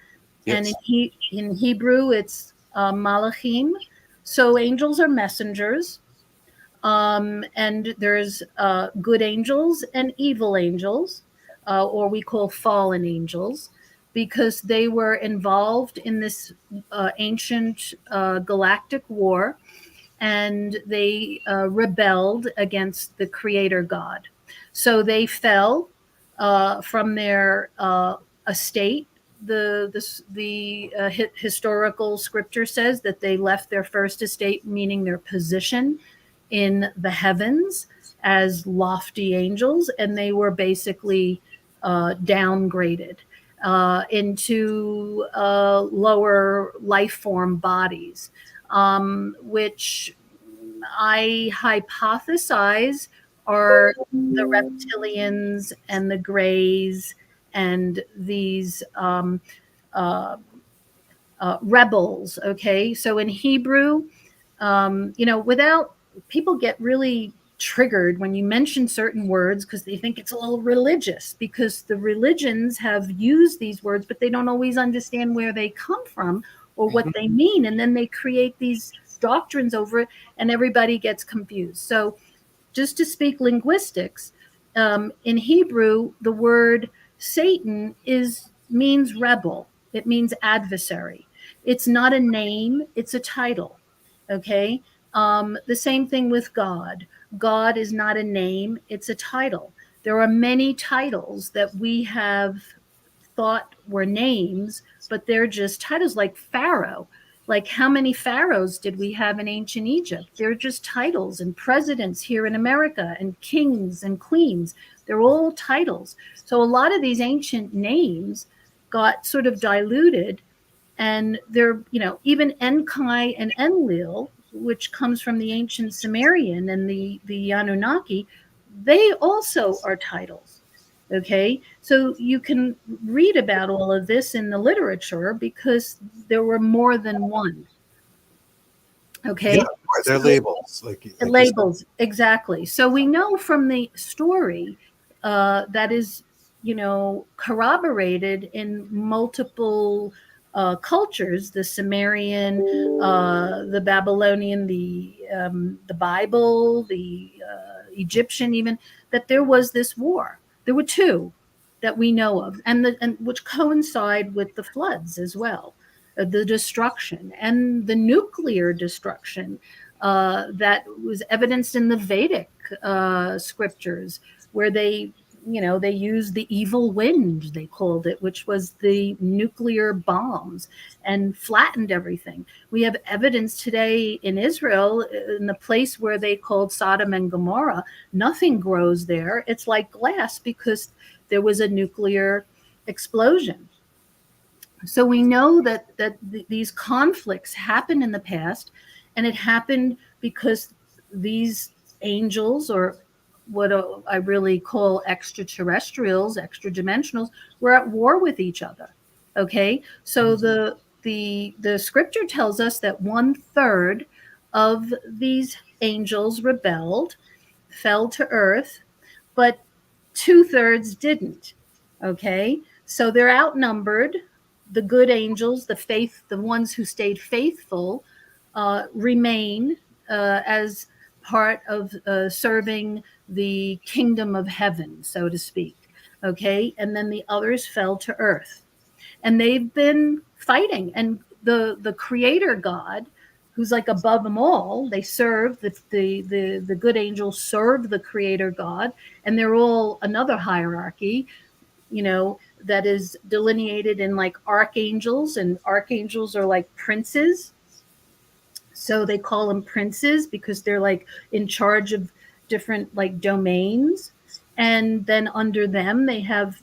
Yes. And in Hebrew, it's malachim. So angels are messengers. And there's good angels and evil angels, or we call fallen angels, because they were involved in this ancient galactic war, and they rebelled against the creator God. So they fell from their estate. The historical scripture says that they left their first estate, meaning their position in the heavens as lofty angels, and they were basically downgraded into lower life form bodies, which I hypothesize are the reptilians and the grays and these rebels. Okay, so in Hebrew, you know, without people get really triggered when you mention certain words because they think it's a little religious, because the religions have used these words, but they don't always understand where they come from or what they mean. And then they create these doctrines over it and everybody gets confused. So just to speak linguistics, in Hebrew, the word Satan means rebel. It means adversary. It's not a name, it's a title. Okay. The same thing with God. God is not a name, it's a title. There are many titles that we have thought were names, but they're just titles, like Pharaoh. Like, how many pharaohs did we have in ancient Egypt? They're just titles, and presidents here in America, and kings and queens. They're all titles. So a lot of these ancient names got sort of diluted, and they're, even Enkai and Enlil, which comes from the ancient Sumerian and the Anunnaki, they also are titles. Okay, so you can read about all of this in the literature because there were more than one. Okay, Yeah, they're labels, like labels, exactly. So we know from the story that is, corroborated in multiple cultures: the Sumerian, the Babylonian, the Bible, the Egyptian, even, that there was this war. There were two that we know of, and which coincide with the floods as well, the destruction and the nuclear destruction that was evidenced in the Vedic scriptures, where they used the evil wind, they called it, which was the nuclear bombs, and flattened everything. We have evidence today in Israel, in the place where they called Sodom and Gomorrah. Nothing grows there. It's like glass because there was a nuclear explosion. So we know that these conflicts happened in the past, and it happened because these angels, or what I really call extraterrestrials, extradimensionals, were at war with each other. Okay, so the scripture tells us that 1/3 of these angels rebelled, fell to earth, but 2/3 didn't. Okay, so they're outnumbered. The good angels, the ones who stayed faithful, remain as part of serving the kingdom of heaven, so to speak. Okay, and then the others fell to earth, and they've been fighting. And the creator God, who's like above them all, they serve the good angels serve the creator God, and they're all another hierarchy, that is delineated in like archangels, and archangels are like princes. So they call them princes because they're like in charge of different like domains. And then under them, they have,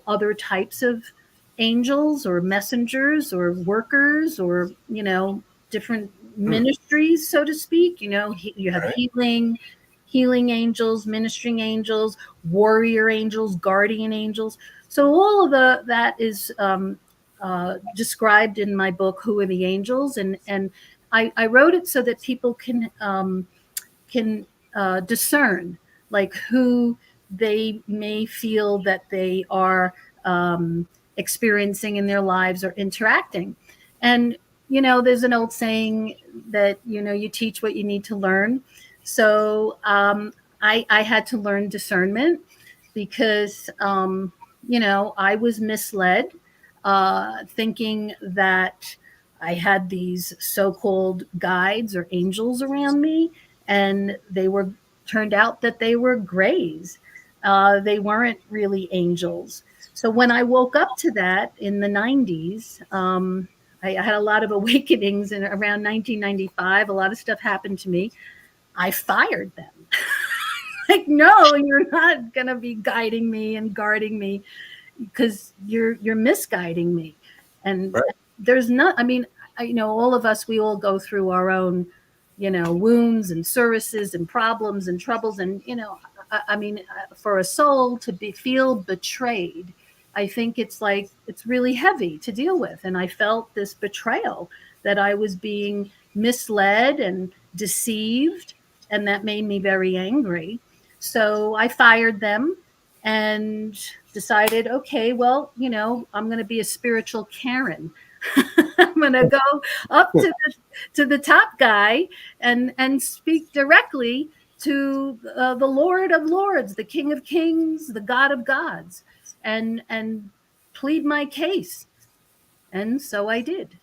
other types of angels or messengers or workers, or, different ministries, so to speak. You have healing angels, ministering angels, warrior angels, guardian angels. So all of that is described in my book, Who Are the Angels? And I wrote it so that people can discern, like, who they may feel that they are experiencing in their lives or interacting. And, there's an old saying that, you teach what you need to learn. So I had to learn discernment because, I was misled thinking that I had these so-called guides or angels around me, and turned out that they were grays. They weren't really angels. So when I woke up to that in the 90s, I had a lot of awakenings, and around 1995, a lot of stuff happened to me. I fired them. Like, no, you're not going to be guiding me and guarding me, because you're misguiding me. And right. There's not, all of us, we all go through our own, wounds and services and problems and troubles. And, for a soul to feel betrayed, I think it's really heavy to deal with. And I felt this betrayal, that I was being misled and deceived. And that made me very angry. So I fired them and decided, okay, well, I'm going to be a spiritual Karen. I'm going to go up to the top guy and speak directly the Lord of Lords, the King of Kings, the God of Gods, and plead my case. And so I did.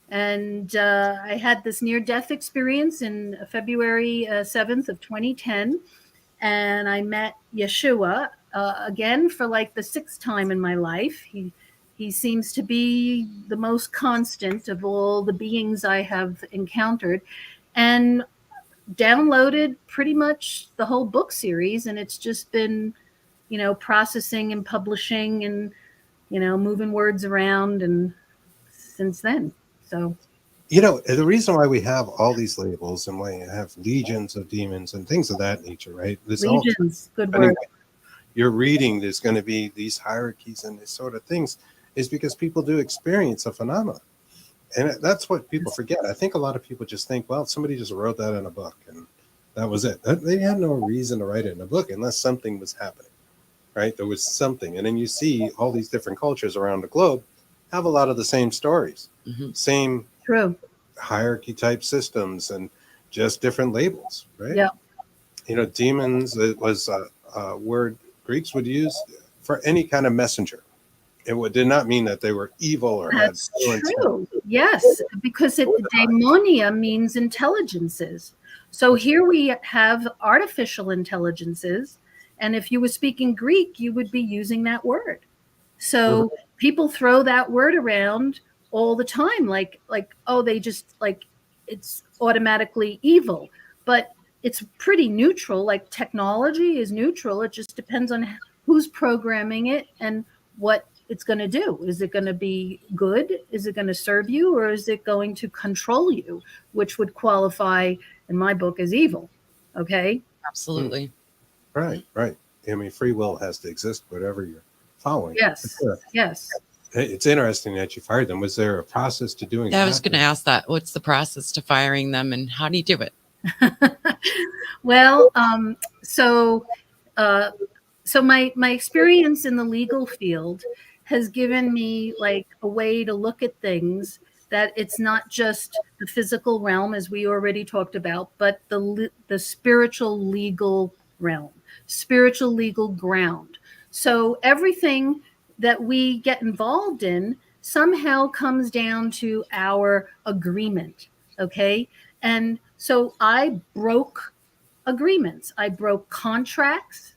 And I had this near-death experience in February 7th of 2010. And I met Yeshua again for like the 6th time in my life. He seems to be the most constant of all the beings I have encountered, and downloaded pretty much the whole book series. And it's just been, processing and publishing and, moving words around. And since then, so. The reason why we have all these labels and why you have legions of demons and things of that nature, right? Legions, good word. You're reading, there's going to be these hierarchies and these sort of things, is because people do experience a phenomenon. And that's what people forget. I think a lot of people just think, well, somebody just wrote that in a book and that was it. They had no reason to write it in a book unless something was happening, right? There was something. And then you see all these different cultures around the globe have a lot of the same stories, same True hierarchy type systems, and just different labels, right? Yeah. Demons, it was a word Greeks would use for any kind of messenger. It did not mean that they were evil or That's had true. Yes, because daimonia means intelligences. So here we have artificial intelligences, and if you were speaking Greek, you would be using that word. So people throw that word around all the time, like oh, they just like it's automatically evil, but it's pretty neutral. Like technology is neutral. It just depends on who's programming it and what it's going to do. Is it going to be good? Is it going to serve you, or is it going to control you, which would qualify in my book as evil? Okay. Absolutely. Right. I mean, free will has to exist, whatever you're following. Yes. Yes. It's interesting that you fired them. Was there a process to doing that? Yeah, I was going to ask that. What's the process to firing them, and how do you do it? Well, so my experience in the legal field has given me like a way to look at things, that it's not just the physical realm, as we already talked about, but the spiritual legal realm, spiritual legal ground. So everything that we get involved in somehow comes down to our agreement. Okay. And so I broke agreements. I broke contracts,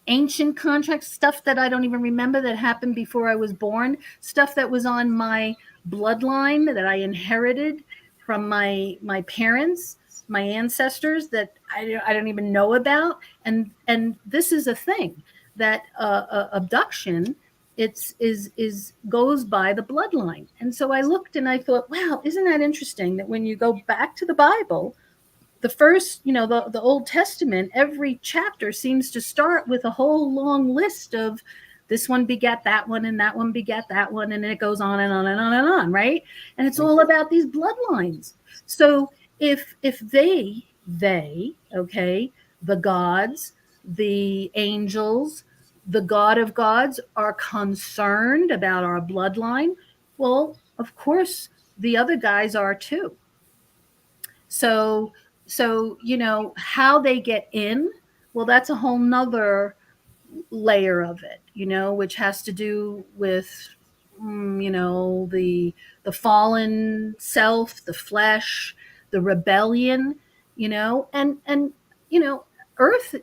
ancient contracts, stuff that I don't even remember that happened before I was born, stuff that was on my bloodline that I inherited from my parents, my ancestors, that I don't even know about. And this is a thing that abduction, goes by the bloodline. And so I looked and I thought, wow, isn't that interesting that when you go back to the Bible, the first, the Old Testament, every chapter seems to start with a whole long list of this one begat that one, and that one begat that one, and then it goes on and on and on and on, right? And it's all about these bloodlines. So if they, okay, the gods, the angels, the God of gods are concerned about our bloodline, well, of course, the other guys are too. So how they get in, well, that's a whole nother layer of it, which has to do with, the fallen self, the flesh, the rebellion, and Earth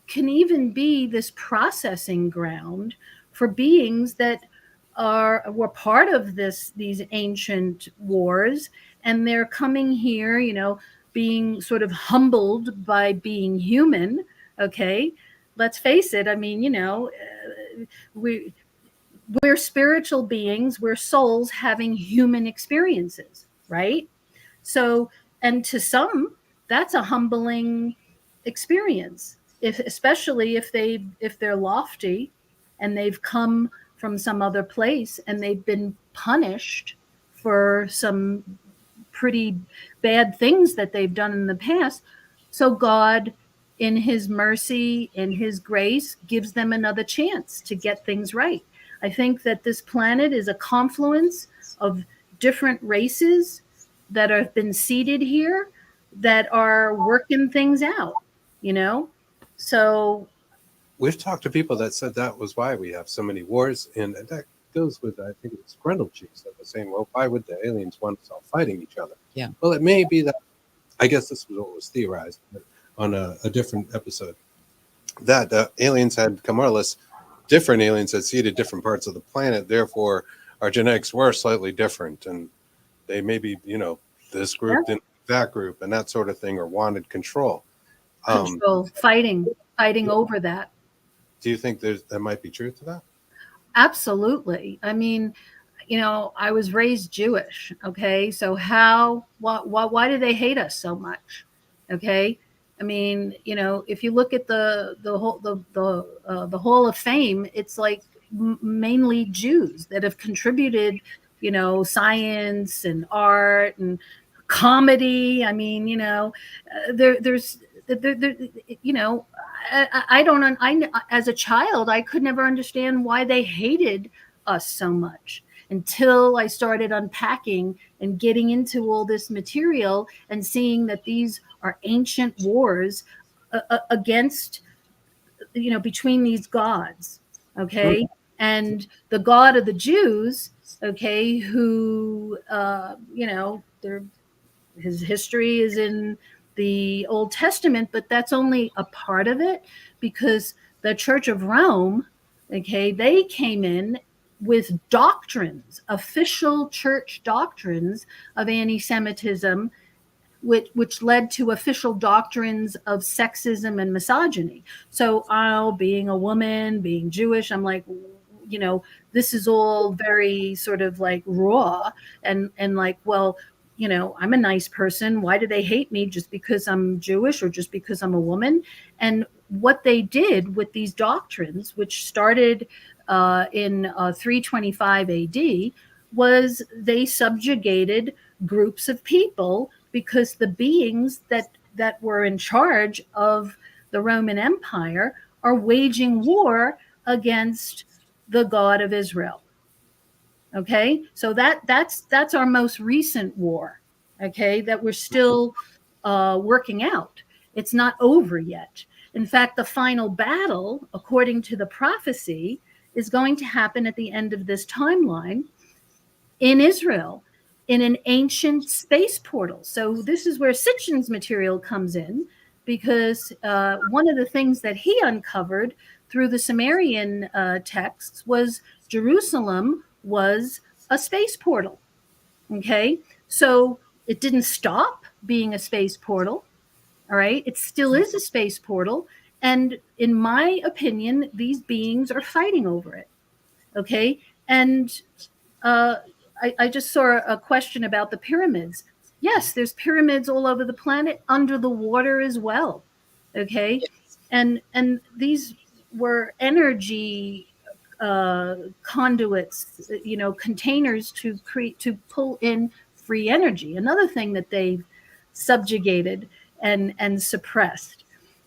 can even be this processing ground for beings that were part of these ancient wars, and they're coming here, being sort of humbled by being human. Okay, let's face it. I mean, we're spiritual beings, we're souls having human experiences, right? So, and to some, that's a humbling experience, especially if they're lofty and they've come from some other place and they've been punished for some pretty bad things that they've done in the past. So God, in his mercy, in his grace, gives them another chance to get things right. I think that this planet is a confluence of different races that have been seeded here that are working things out. you know? So We've talked to people that said that was why we have so many wars, and that goes with, I think it was Grendel Cheese that was saying, well, why would the aliens want us all fighting each other? Yeah. Well, it may be that, I guess this was what was theorized on a different episode, that the aliens had come, more or less, different aliens had seeded different parts of the planet. Therefore, our genetics were slightly different, and they maybe, this group didn't like that group and that sort of thing, or wanted control. Control, fighting over that. Do you think there might be truth to that? Absolutely. I mean, I was raised Jewish. Okay, so why do they hate us so much? Okay, I mean, if you look at the Hall of Fame, it's like mainly Jews that have contributed, science and art and comedy. I mean, there's I don't. As a child, I could never understand why they hated us so much until I started unpacking and getting into all this material and seeing that these are ancient wars against, between these gods. Okay. And the God of the Jews, okay, who, his history is in the Old Testament, but that's only a part of it, because the Church of Rome, okay, they came in with doctrines, official church doctrines of anti-Semitism, which led to official doctrines of sexism and misogyny. So, being a woman, being Jewish, I'm like, this is all very sort of like raw and like, well, I'm a nice person. Why do they hate me just because I'm Jewish or just because I'm a woman? And what they did with these doctrines, which started in 325 AD, was they subjugated groups of people, because the beings that were in charge of the Roman Empire are waging war against the God of Israel. Okay, so that's our most recent war, okay, that we're still working out. It's not over yet. In fact, the final battle, according to the prophecy, is going to happen at the end of this timeline in Israel, in an ancient space portal. So this is where Sitchin's material comes in, because one of the things that he uncovered through the Sumerian texts was Jerusalem was a space portal. Okay, so it didn't stop being a space portal. All right, it still is a space portal, and in my opinion, these beings are fighting over it. Okay, and I just saw a question about the pyramids. Yes, there's pyramids all over the planet, under the water as well. Okay, and these were energy conduits, containers to pull in free energy. Another thing that they've subjugated and suppressed.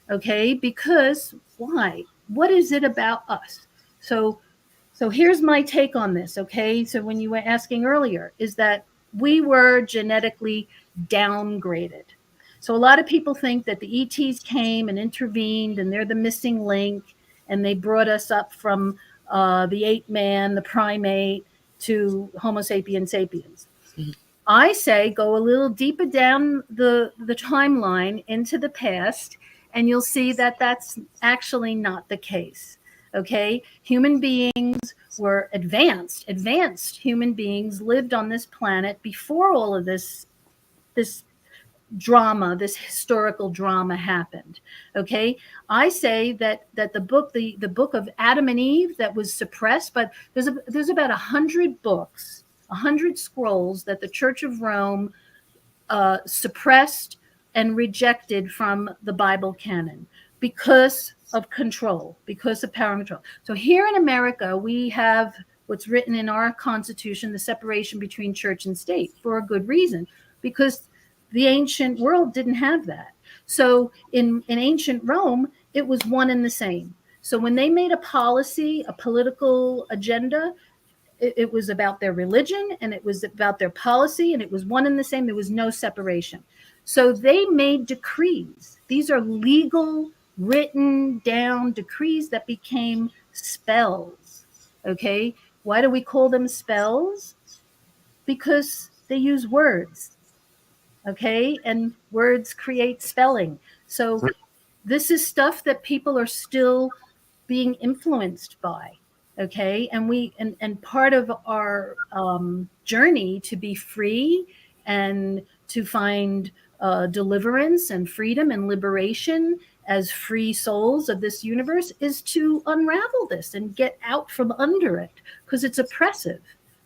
Okay, because why? What is it about us? So here's my take on this. Okay, so when you were asking earlier, is that we were genetically downgraded. So a lot of people think that the ETs came and intervened, and they're the missing link, and they brought us up from the ape man, the primate, to Homo sapiens sapiens. Mm-hmm. I say go a little deeper down the timeline into the past, and you'll see that that's actually not the case. Okay, human beings were advanced human beings lived on this planet before all of this drama, this historical drama happened. Okay, I say that the book of Adam and Eve that was suppressed, but there's about 100 books, 100 scrolls that the Church of Rome suppressed and rejected from the Bible canon because of control, because of power and control. So here in America, we have what's written in our Constitution, the separation between church and state, for a good reason, because the ancient world didn't have that. So in ancient Rome, it was one and the same. So when they made a policy, a political agenda, it was about their religion and it was about their policy, and it was one and the same. There was no separation. So they made decrees. These are legal, written down decrees that became spells. Okay. Why do we call them spells? Because they use words. Okay. And words create spelling. So this is stuff that people are still being influenced by. Okay. And part of our journey to be free and to find deliverance and freedom and liberation as free souls of this universe is to unravel this and get out from under it, because it's oppressive.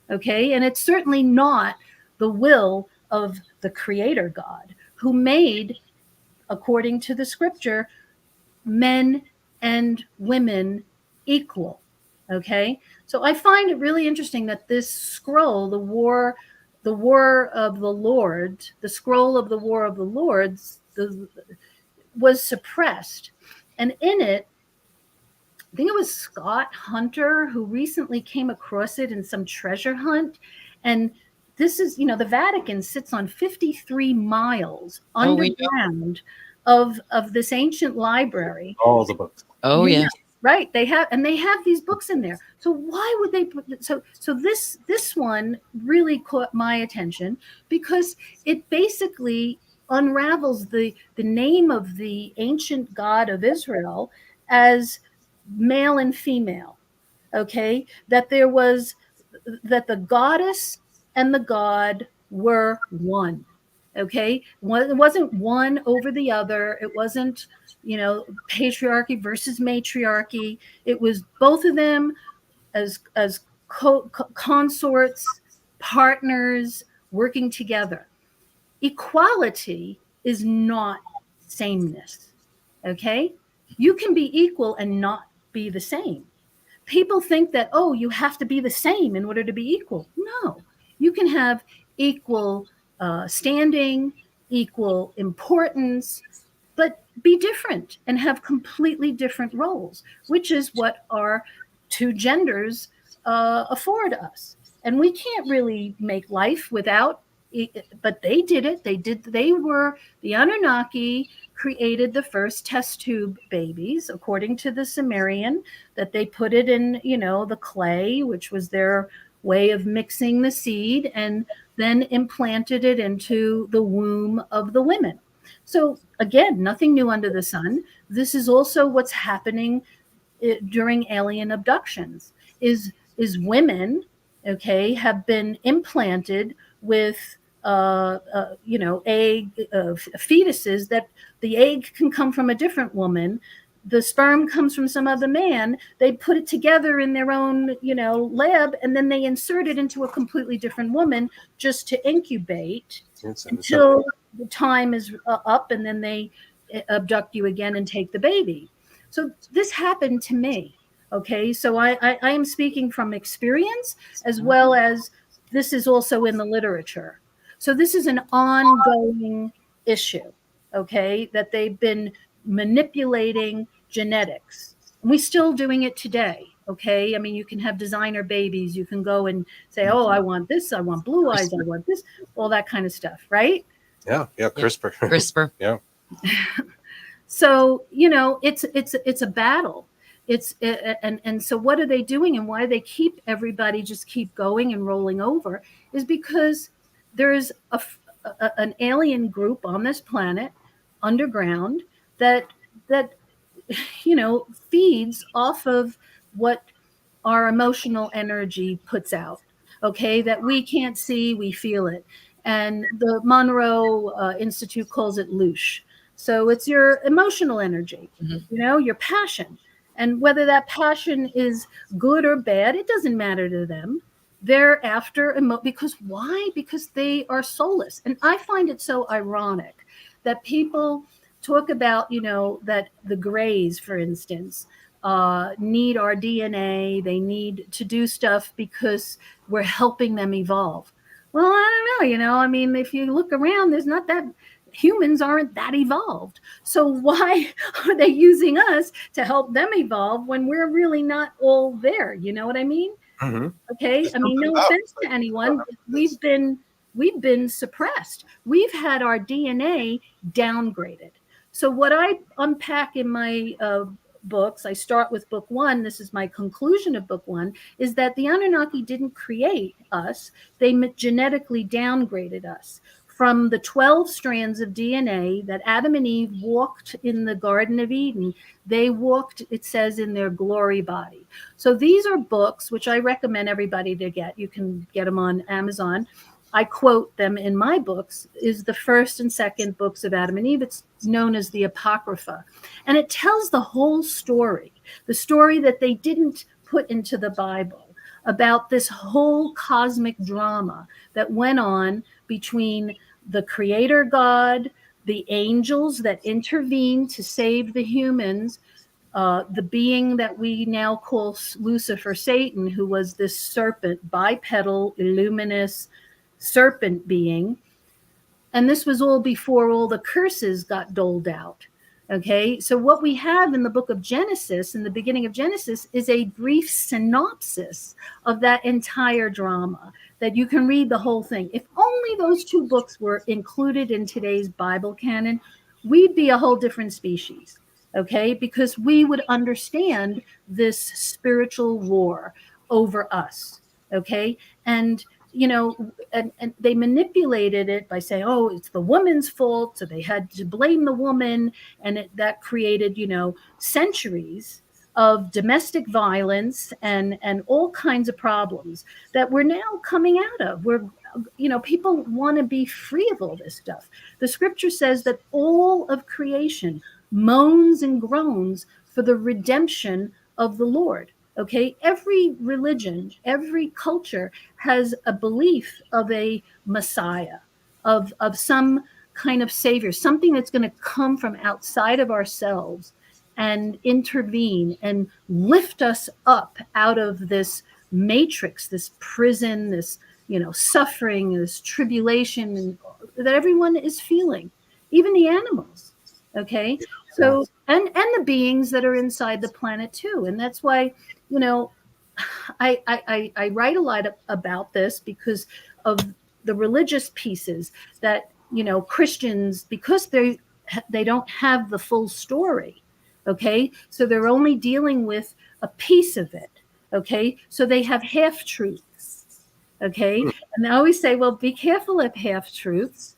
Okay. And it's certainly not the will of the Creator God, who made, according to the scripture, men and women equal. Okay. So I find it really interesting that this scroll, the war of the Lord, the scroll of the War of the Lords, was suppressed. And in it, I think it was Scott Hunter who recently came across it in some treasure hunt. And this is, the Vatican sits on 53 miles underground of this ancient library. All the books. Oh, yeah. Right. They have these books in there. So why would they put so this one really caught my attention, because it basically unravels the name of the ancient God of Israel as male and female. Okay, that the goddess and the god were one. Okay, it wasn't one over the other. It wasn't, patriarchy versus matriarchy. It was both of them as consorts, partners, working together. Equality is not sameness. Okay, you can be equal and not be the same. People think that, you have to be the same in order to be equal. No, you can have equal standing, equal importance, but be different and have completely different roles, which is what our two genders afford us. And we can't really make life without it, but they did it. They were the Anunnaki created the first test tube babies, according to the Sumerian, that they put it in, the clay, which was their way of mixing the seed, and then implanted it into the womb of the women. So again, nothing new under the sun. This is also what's happening during alien abductions is women, okay, have been implanted with egg fetuses, that the egg can come from a different woman, the sperm comes from some other man. They put it together in their own lab, and then they insert it into a completely different woman just to incubate until the time is up, and then they abduct you again and take the baby. So this happened to me. Okay, so I am speaking from experience, as well as this is also in the literature. So this is an ongoing issue, okay, that they've been manipulating genetics. And we're still doing it today, okay? I mean, you can have designer babies. You can go and say, I want this, I want blue eyes, I want this, all that kind of stuff, right? Yeah, CRISPR. CRISPR. Yeah. So, it's a battle. And so what are they doing, and why they keep everybody just keep going and rolling over is because there's an alien group on this planet underground that feeds off of what our emotional energy puts out, okay, that we can't see, we feel it. And the Monroe Institute calls it loosh. So it's your emotional energy, your passion. And whether that passion is good or bad, it doesn't matter to them. They're after because why? Because they are soulless. And I find it so ironic that people talk about, that the Greys, for instance, need our DNA. They need to do stuff because we're helping them evolve. Well, I don't know, I mean, if you look around, there's not that humans aren't that evolved. So why are they using us to help them evolve when we're really not all there? You know what I mean? Mm-hmm. Okay. I mean, no offense to anyone. We've been we've been suppressed. We've had our DNA downgraded. So what I unpack in my books, I start with book 1. This is my conclusion of book 1, is that the Anunnaki didn't create us. They genetically downgraded us. From the 12 strands of DNA that Adam and Eve walked in the Garden of Eden, they walked, it says, in their glory body. So these are books which I recommend everybody to get. You can get them on Amazon. I quote them in my books, is the first and second books of Adam and Eve. It's known as the Apocrypha. And it tells the whole story, the story that they didn't put into the Bible, about this whole cosmic drama that went on between the creator God, the angels that intervened to save the humans, the being that we now call Lucifer, Satan, who was this serpent, bipedal, luminous serpent being. And this was all before all the curses got doled out. Okay, so what we have in the book of Genesis, in the beginning of Genesis, is a brief synopsis of that entire drama that you can read the whole thing. If only those 2 books were included in today's Bible canon, we'd be a whole different species, okay? Because we would understand this spiritual war over us, okay? And you know, and they manipulated it by saying, oh, it's the woman's fault. So they had to blame the woman. And that created, you know, centuries of domestic violence and all kinds of problems that we're now coming out of. We're, you know, people want to be free of all this stuff. The scripture says that all of creation moans and groans for the redemption of the Lord. Okay, every religion, every culture has a belief of a Messiah, of some kind of savior, something that's going to come from outside of ourselves and intervene and lift us up out of this matrix, this prison, this, you know, suffering, this tribulation that everyone is feeling, even the animals. Okay, so and the beings that are inside the planet too, and that's why, you know, I write a lot about this because of the religious pieces that, you know, Christians, because they don't have the full story. Okay, so they're only dealing with a piece of it. Okay, so they have half truths. Okay, and I always say, well, be careful of half truths,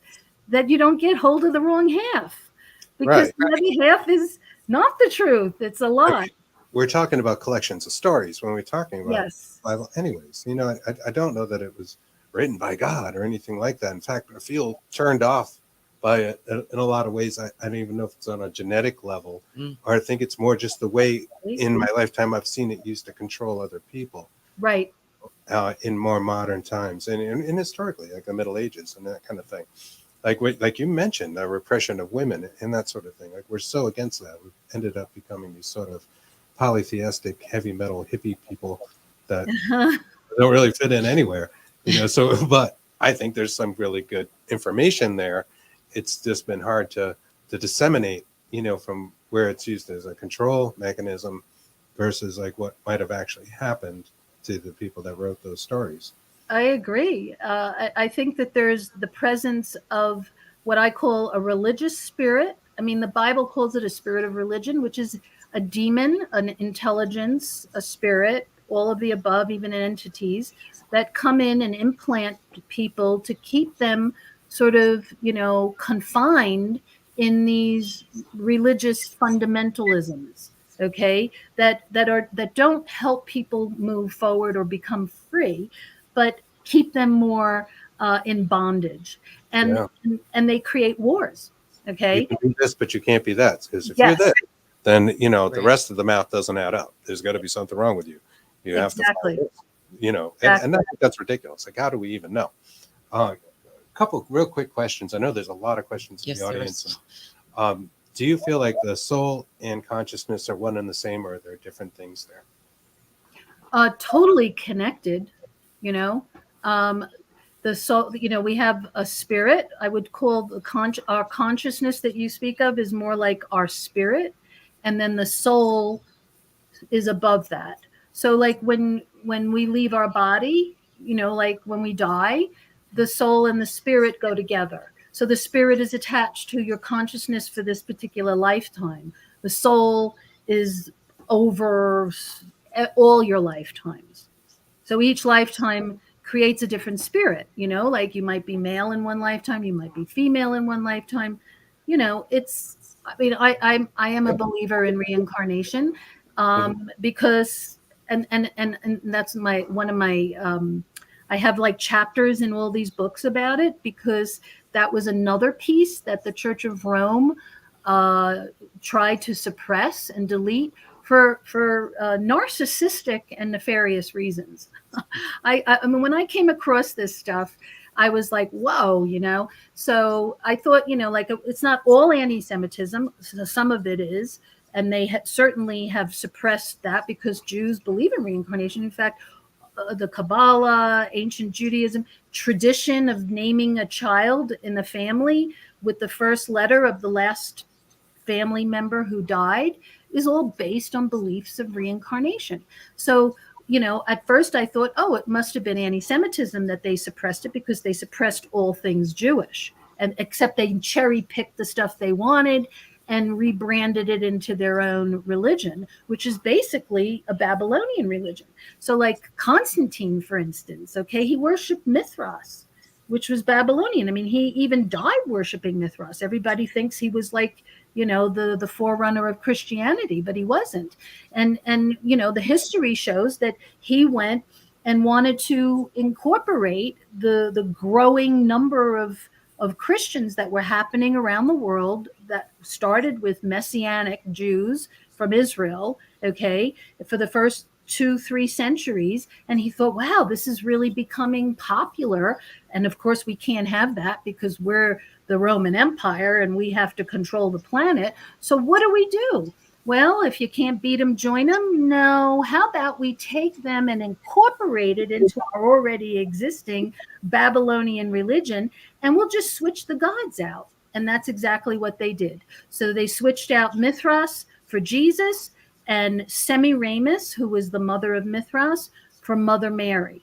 that you don't get hold of the wrong half, because the other half is not the truth. It's a lie. We're talking about collections of stories when we're talking about Bible. Anyways, you know, I don't know that it was written by God or anything like that. In fact, I feel turned off by it in a lot of ways. I don't even know if it's on a genetic level, or I think it's more just the way in my lifetime I've seen it used to control other people. Right. In more modern times and historically, like the Middle Ages and that kind of thing. Like you mentioned, the repression of women and that sort of thing. Like, we're so against that. We've ended up becoming these sort of polytheistic, heavy metal hippie people that don't really fit in anywhere, you know. So, but I think there's some really good information there. It's just been hard to disseminate, you know, from where it's used as a control mechanism versus like what might have actually happened to the people that wrote those stories. I agree. I think that there's the presence of what I call a religious spirit. I mean, the Bible calls it a spirit of religion, which is a demon, an intelligence, a spirit, all of the above, even entities that come in and implant people to keep them sort of, you know, confined in these religious fundamentalisms. Okay, that don't help people move forward or become free, but keep them more in bondage, and they create wars. Okay, you can be this, but you can't be that, because if you're this, then you know the rest of the math doesn't add up. There's got to be something wrong with you. You have to, you know, and that's ridiculous. Like, how do we even know? A couple real quick questions. I know there's a lot of questions in the audience. Do you feel like the soul and consciousness are one and the same, or are there different things there? Totally connected. You know, the soul. You know, we have a spirit. I would call our consciousness that you speak of is more like our spirit, and then the soul is above that. So, like when we leave our body, you know, like when we die, the soul and the spirit go together. So the spirit is attached to your consciousness for this particular lifetime. The soul is over all your lifetimes. So each lifetime creates a different spirit, you know, like you might be male in one lifetime, you might be female in one lifetime. You know, it's, I mean, I am a believer in reincarnation, because, and that's one of my, I have like chapters in all these books about it, because that was another piece that the Church of Rome tried to suppress and delete for narcissistic and nefarious reasons. I mean, when I came across this stuff, I was like, whoa, you know. So I thought, you know, like, it's not all anti-Semitism. So some of it is, and they certainly have suppressed that because Jews believe in reincarnation. In fact, the Kabbalah, ancient Judaism, tradition of naming a child in the family with the first letter of the last family member who died is all based on beliefs of reincarnation. So, you know, at first I thought, oh, it must have been anti-Semitism that they suppressed it, because they suppressed all things Jewish, and except they cherry picked the stuff they wanted and rebranded it into their own religion, which is basically a Babylonian religion. So like Constantine, for instance, okay, he worshiped Mithras, which was Babylonian. I mean, he even died worshiping Mithras. Everybody thinks he was like, you know, the forerunner of Christianity, but he wasn't. And you know, the history shows that he went and wanted to incorporate the growing number of Christians that were happening around the world, that started with Messianic Jews from Israel, okay, for the first 2-3 centuries. And he thought, wow, this is really becoming popular. And of course, we can't have that because we're the Roman Empire and we have to control the planet. So what do? Well, if you can't beat them, join them. No, how about we take them and incorporate it into our already existing Babylonian religion, and we'll just switch the gods out. And that's exactly what they did. So they switched out Mithras for Jesus, and Semiramis, who was the mother of Mithras, for Mother Mary.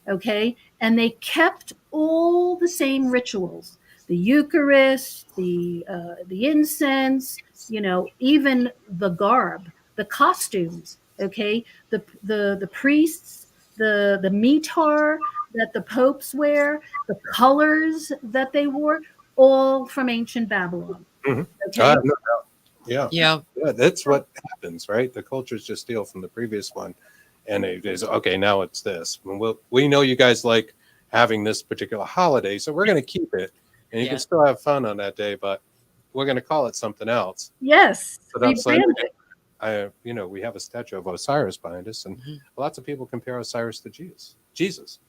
Okay. And they kept all the same rituals, the Eucharist, the incense, you know, even the garb, the costumes, okay, the priests, the mitre that the popes wear, the colors that they wore, all from ancient Babylon. Mhm. Okay. No doubt. Yeah. Yeah. Yeah, that's what happens, right? The cultures just steal from the previous one, and they say, okay, now it's this. We know you guys like having this particular holiday, so we're going to keep it, and you Yeah. can still have fun on that day, but we're going to call it something else. Yes. So that's like, rebrand it. you know, we have a statue of Osiris behind us, and lots of people compare Osiris to Jesus,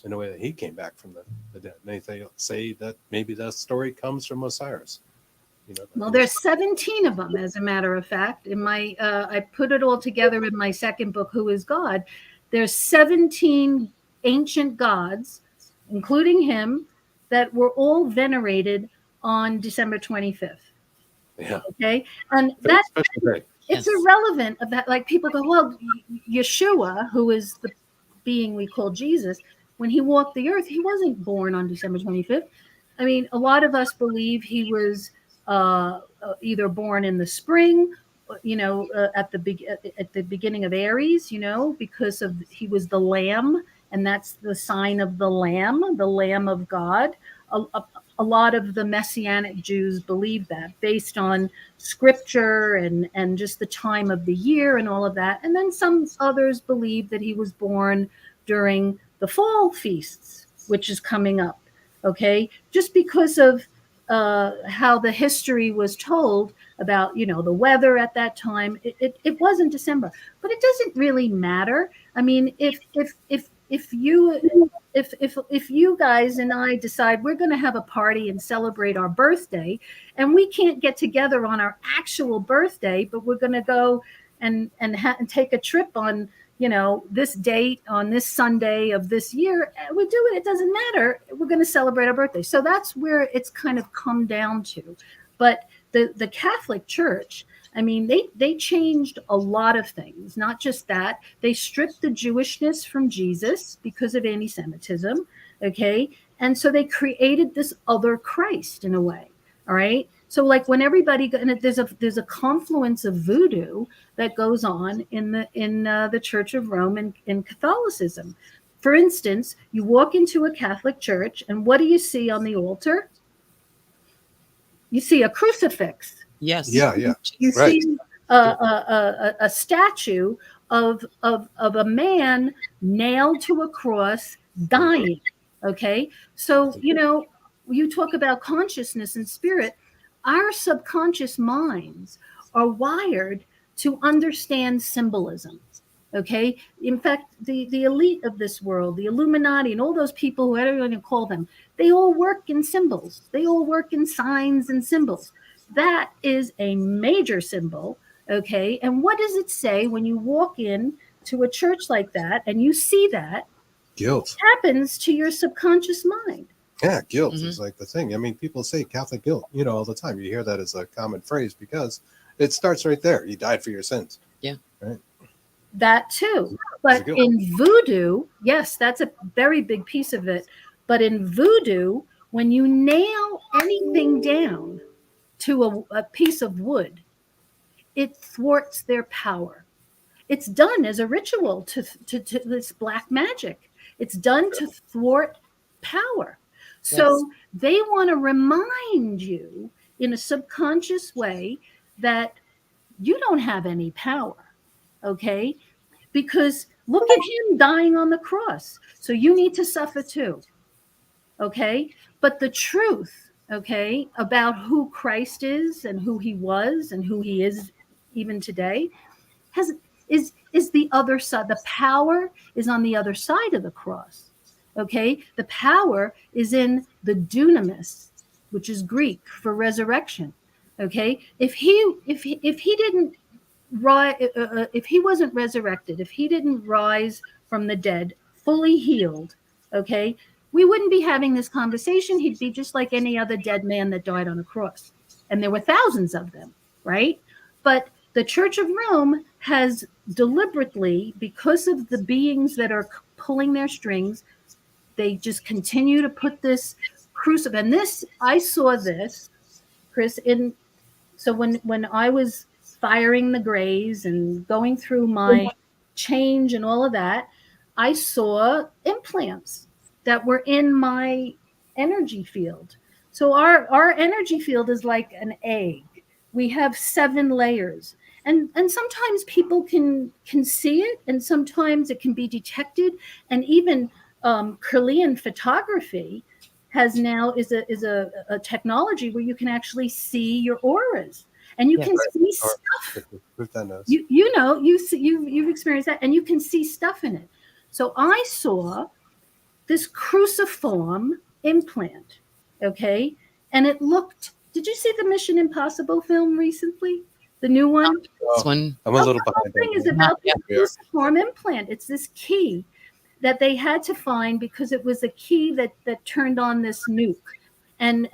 in the way that he came back from the dead. And they say that maybe that story comes from Osiris. You know, Well, there's 17 of them, as a matter of fact. In my, I put it all together in my second book, Who is God? There's 17 ancient gods, including him, that were all venerated on December 25th. Yeah. Okay, and that Special day. it's Yes. irrelevant of that. Like people go, well, Yeshua, who is the being we call Jesus, when he walked the earth, he wasn't born on December 25th. I mean, a lot of us believe he was either born in the spring, you know, at the beginning of Aries, you know, because of he was the Lamb, and that's the sign of the Lamb of God. A lot of the Messianic Jews believe that, based on scripture and just the time of the year and all of that. And then some others believe that he was born during the fall feasts, which is coming up. Okay, just because of how the history was told about, you know, the weather at that time. It wasn't December, but it doesn't really matter. I mean, if you guys and I decide we're going to have a party and celebrate our birthday, and we can't get together on our actual birthday, but we're going to go and take a trip on, you know, this date on this Sunday of this year, we do it. It doesn't matter. We're going to celebrate our birthday. So that's where it's kind of come down to. But the Catholic Church, I mean, they changed a lot of things. Not just that. They stripped the Jewishness from Jesus because of anti-Semitism. Okay. And so they created this other Christ in a way. All right. So like when everybody, and there's a confluence of voodoo that goes on in the Church of Rome and in Catholicism. For instance, you walk into a Catholic church, and what do you see on the altar? You see a crucifix. Yes. Yeah. You Right. see a statue of a man nailed to a cross, dying. Okay, so you talk about consciousness and spirit. Our subconscious minds are wired to understand symbolism. Okay, in fact, the elite of this world, the Illuminati, and all those people, whatever you want to call them, they all work in symbols. They all work in signs and symbols. That is a major symbol. Okay, and what does it say when you walk in to a church like that and you see that? Guilt. What happens to your subconscious mind? Yeah, guilt is like the thing. I mean, people say Catholic guilt, all the time. You hear that as a common phrase because it starts right there. You died for your sins. Yeah. Right. That too. But in voodoo, yes, that's a very big piece of it. But in voodoo, when you nail anything down to a piece of wood, it thwarts their power. It's done as a ritual to this black magic. It's done to thwart power. So they want to remind you in a subconscious way that you don't have any power. Okay? Because look at him dying on the cross. So you need to suffer too. Okay? But the truth, okay, about who Christ is and who he was and who he is even today is the other side. The power is on the other side of the cross. Okay? The power is in the dunamis, which is Greek for resurrection. Okay? If he didn't rise, if he wasn't resurrected, if he didn't rise from the dead, fully healed, okay, we wouldn't be having this conversation. He'd be just like any other dead man that died on a cross. And there were thousands of them, right? But the Church of Rome has deliberately, because of the beings that are pulling their strings, they just continue to put this crucifix. And this, I saw this, Chris, so when I was firing the grays and going through my change and all of that, I saw implants that were in my energy field. So our energy field is like an egg. We have 7 layers. And sometimes people can see it, and sometimes it can be detected. And even Kirlian photography is a technology where you can actually see your auras, and you can see stuff. You've experienced that, and you can see stuff in it. So I saw this cruciform implant, okay, and it looked. Did you see the Mission Impossible film recently? The new one? This one. I'm a little behind. The whole thing is about the cruciform implant. It's this key that they had to find because it was a key that turned on this nuke. And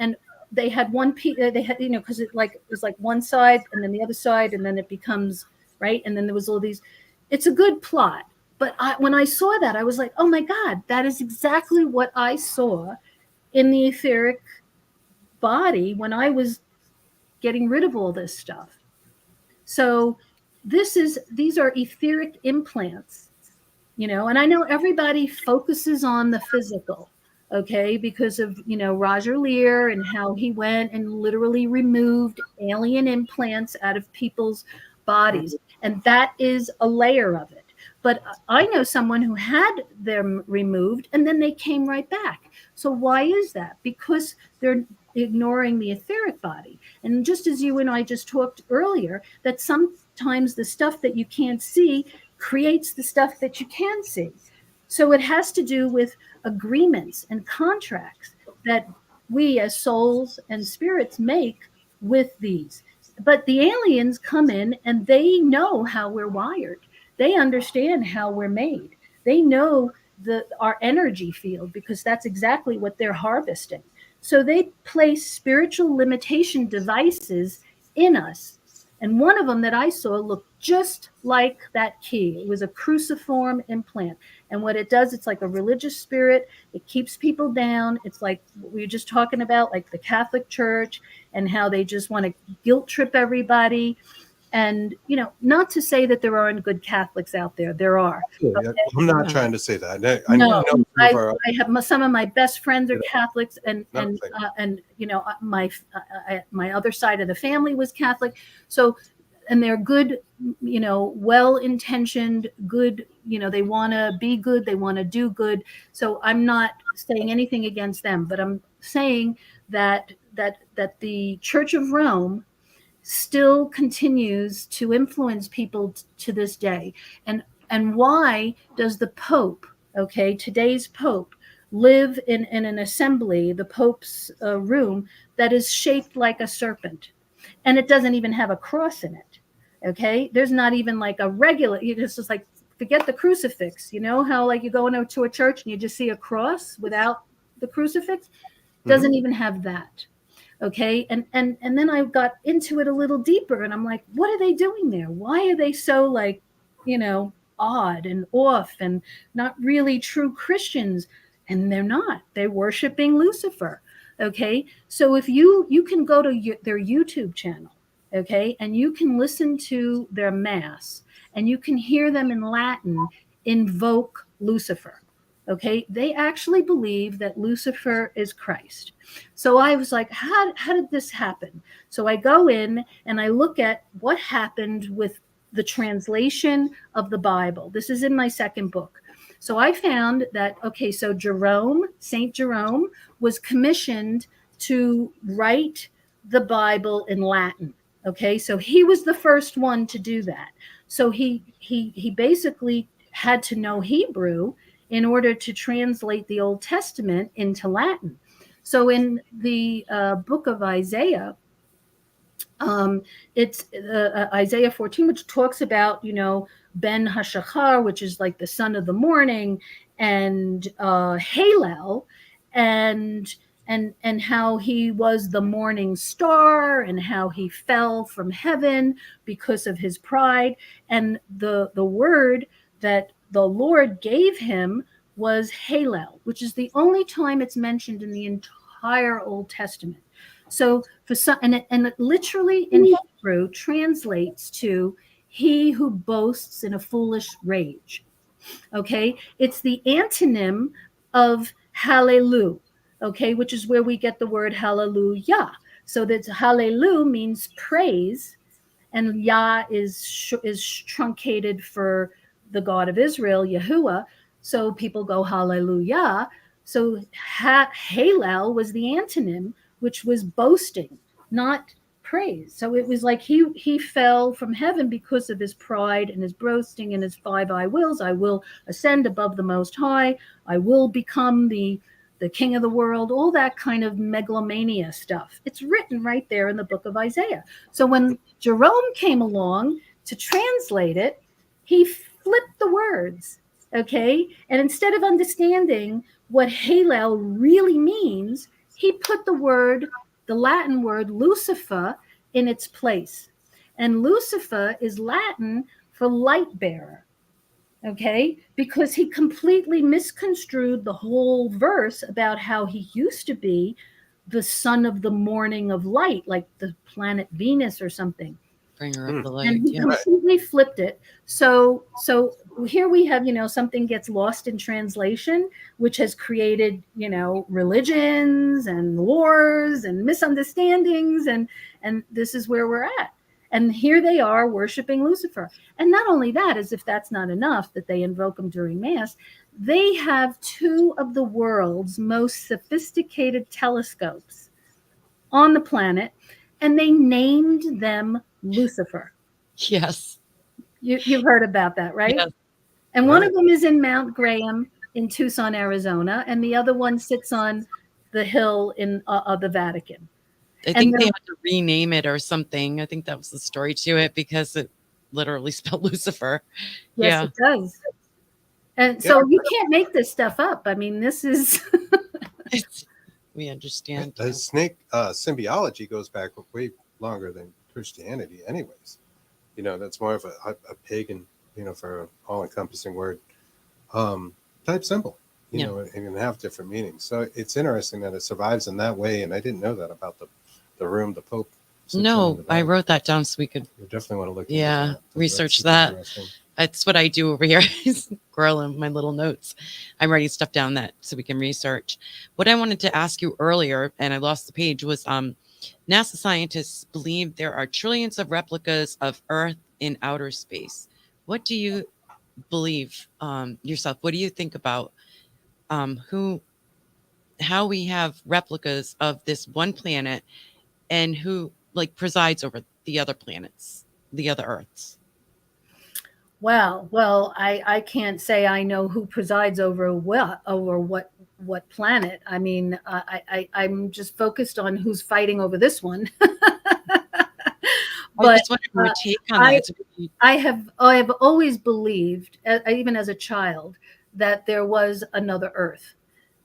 they had one piece, they had, because it was like one side and then the other side, and then it becomes, right? And then there was all these, it's a good plot. But when I saw that, I was like, oh my God, that is exactly what I saw in the etheric body when I was getting rid of all this stuff. So these are etheric implants, and I know everybody focuses on the physical, okay, because of, Roger Lear and how he went and literally removed alien implants out of people's bodies. And that is a layer of it. But I know someone who had them removed and then they came right back. So why is that? Because they're ignoring the etheric body. And just as you and I just talked earlier, that sometimes the stuff that you can't see creates the stuff that you can see. So it has to do with agreements and contracts that we as souls and spirits make with these. But the aliens come in and they know how we're wired. They understand how we're made. They know our energy field because that's exactly what they're harvesting. So they place spiritual limitation devices in us. And one of them that I saw looked just like that key. It was a cruciform implant. And what it does, it's like a religious spirit. It keeps people down. It's like we were just talking about, like the Catholic Church and how they just want to guilt trip everybody. And, you know, not to say that there aren't good Catholics out there. There are. Yeah, Okay? I'm not trying to say that. I No, know some of our, I have some of my best friends are Catholics, and Not you know, my other side of the family was Catholic. So, and they're good, you know, well-intentioned, good, you know, they want to be good, they want to do good. So I'm not saying anything against them, but I'm saying that the Church of Rome still continues to influence people to this day. And why does the Pope, okay, today's Pope, live in an assembly, the Pope's room, that is shaped like a serpent? And it doesn't even have a cross in it, okay? There's not even like a regular, it's just like, forget the crucifix. You know how like you go into a church and you just see a cross without the crucifix? Doesn't even have that. Okay. And then I got into it a little deeper and I'm like, what are they doing there? Why are they so like, you know, odd and off and not really true Christians? And they're not. They're worshiping Lucifer. Okay. So if you can go to their YouTube channel, okay, and you can listen to their mass and you can hear them in Latin invoke Lucifer. Okay, they actually believe that Lucifer is Christ. So I was like, how did this happen? So I go in and I look at what happened with the translation of the Bible. This is in my second book. So I found that, okay, so Saint Jerome was commissioned to write the Bible in Latin. Okay, so he was the first one to do that. So he basically had to know Hebrew in order to translate the Old Testament into Latin. So in the book of Isaiah, it's Isaiah 14, which talks about, you know, Ben Hashachar, which is like the son of the morning, and Halel, and how he was the morning star, and how he fell from heaven because of his pride. And the word that the Lord gave him was Halel, which is the only time it's mentioned in the entire Old Testament. So for some, and it literally in Hebrew translates to he who boasts in a foolish rage. Okay, it's the antonym of hallelu. Okay, which is where we get the word hallelujah. So that hallelu means praise, and Yah is truncated for the God of Israel, Yahuwah. So people go hallelujah. So Halel was the antonym, which was boasting, not praise. So it was like he fell from heaven because of his pride and his boasting and his 5 I wills. I will ascend above the Most High. I will become the king of the world, all that kind of megalomania stuff. It's written right there in the book of Isaiah. So when Jerome came along to translate it, he flipped the words, okay? And instead of understanding what Halel really means, he put the Latin word Lucifer in its place. And Lucifer is Latin for light bearer. Okay, because he completely misconstrued the whole verse about how he used to be the son of the morning of light, like the planet Venus or something. Bringer of the light. And he completely flipped it. So here we have, you know, something gets lost in translation, which has created, you know, religions and wars and misunderstandings, and this is where we're at. And here they are worshiping Lucifer. And not only that, as if that's not enough that they invoke him during Mass, they have 2 of the world's most sophisticated telescopes on the planet, and they named them Lucifer. Yes. You've heard about that, right? Yes. And one of them is in Mount Graham in Tucson, Arizona, and the other one sits on the hill in the Vatican. I think they had to rename it or something. I think that was the story to it, because it literally spelled Lucifer. Yes, it does. And so you can't make this stuff up. I mean, this is... We understand. The snake symbiology goes back way longer than Christianity anyways. That's more of a pagan, for all-encompassing word, type symbol, and can have different meanings. So it's interesting that it survives in that way. And I didn't know that about the room the Pope sits in No, the I Vatican. wrote that down so we could, You definitely want to look into that. research super that. interesting. That's what I do over here. Scrolling my little notes. I'm writing stuff down that so we can research. What I wanted to ask you earlier, and I lost the page, was NASA scientists believe there are trillions of replicas of Earth in outer space. What do you believe yourself? What do you think about how we have replicas of this one planet and who like presides over the other planets, the other Earths? Well, I can't say I know who presides over what planet. I mean, I'm just focused on who's fighting over this one. I But just wanted your take on that. I have always believed, even as a child, that there was another Earth.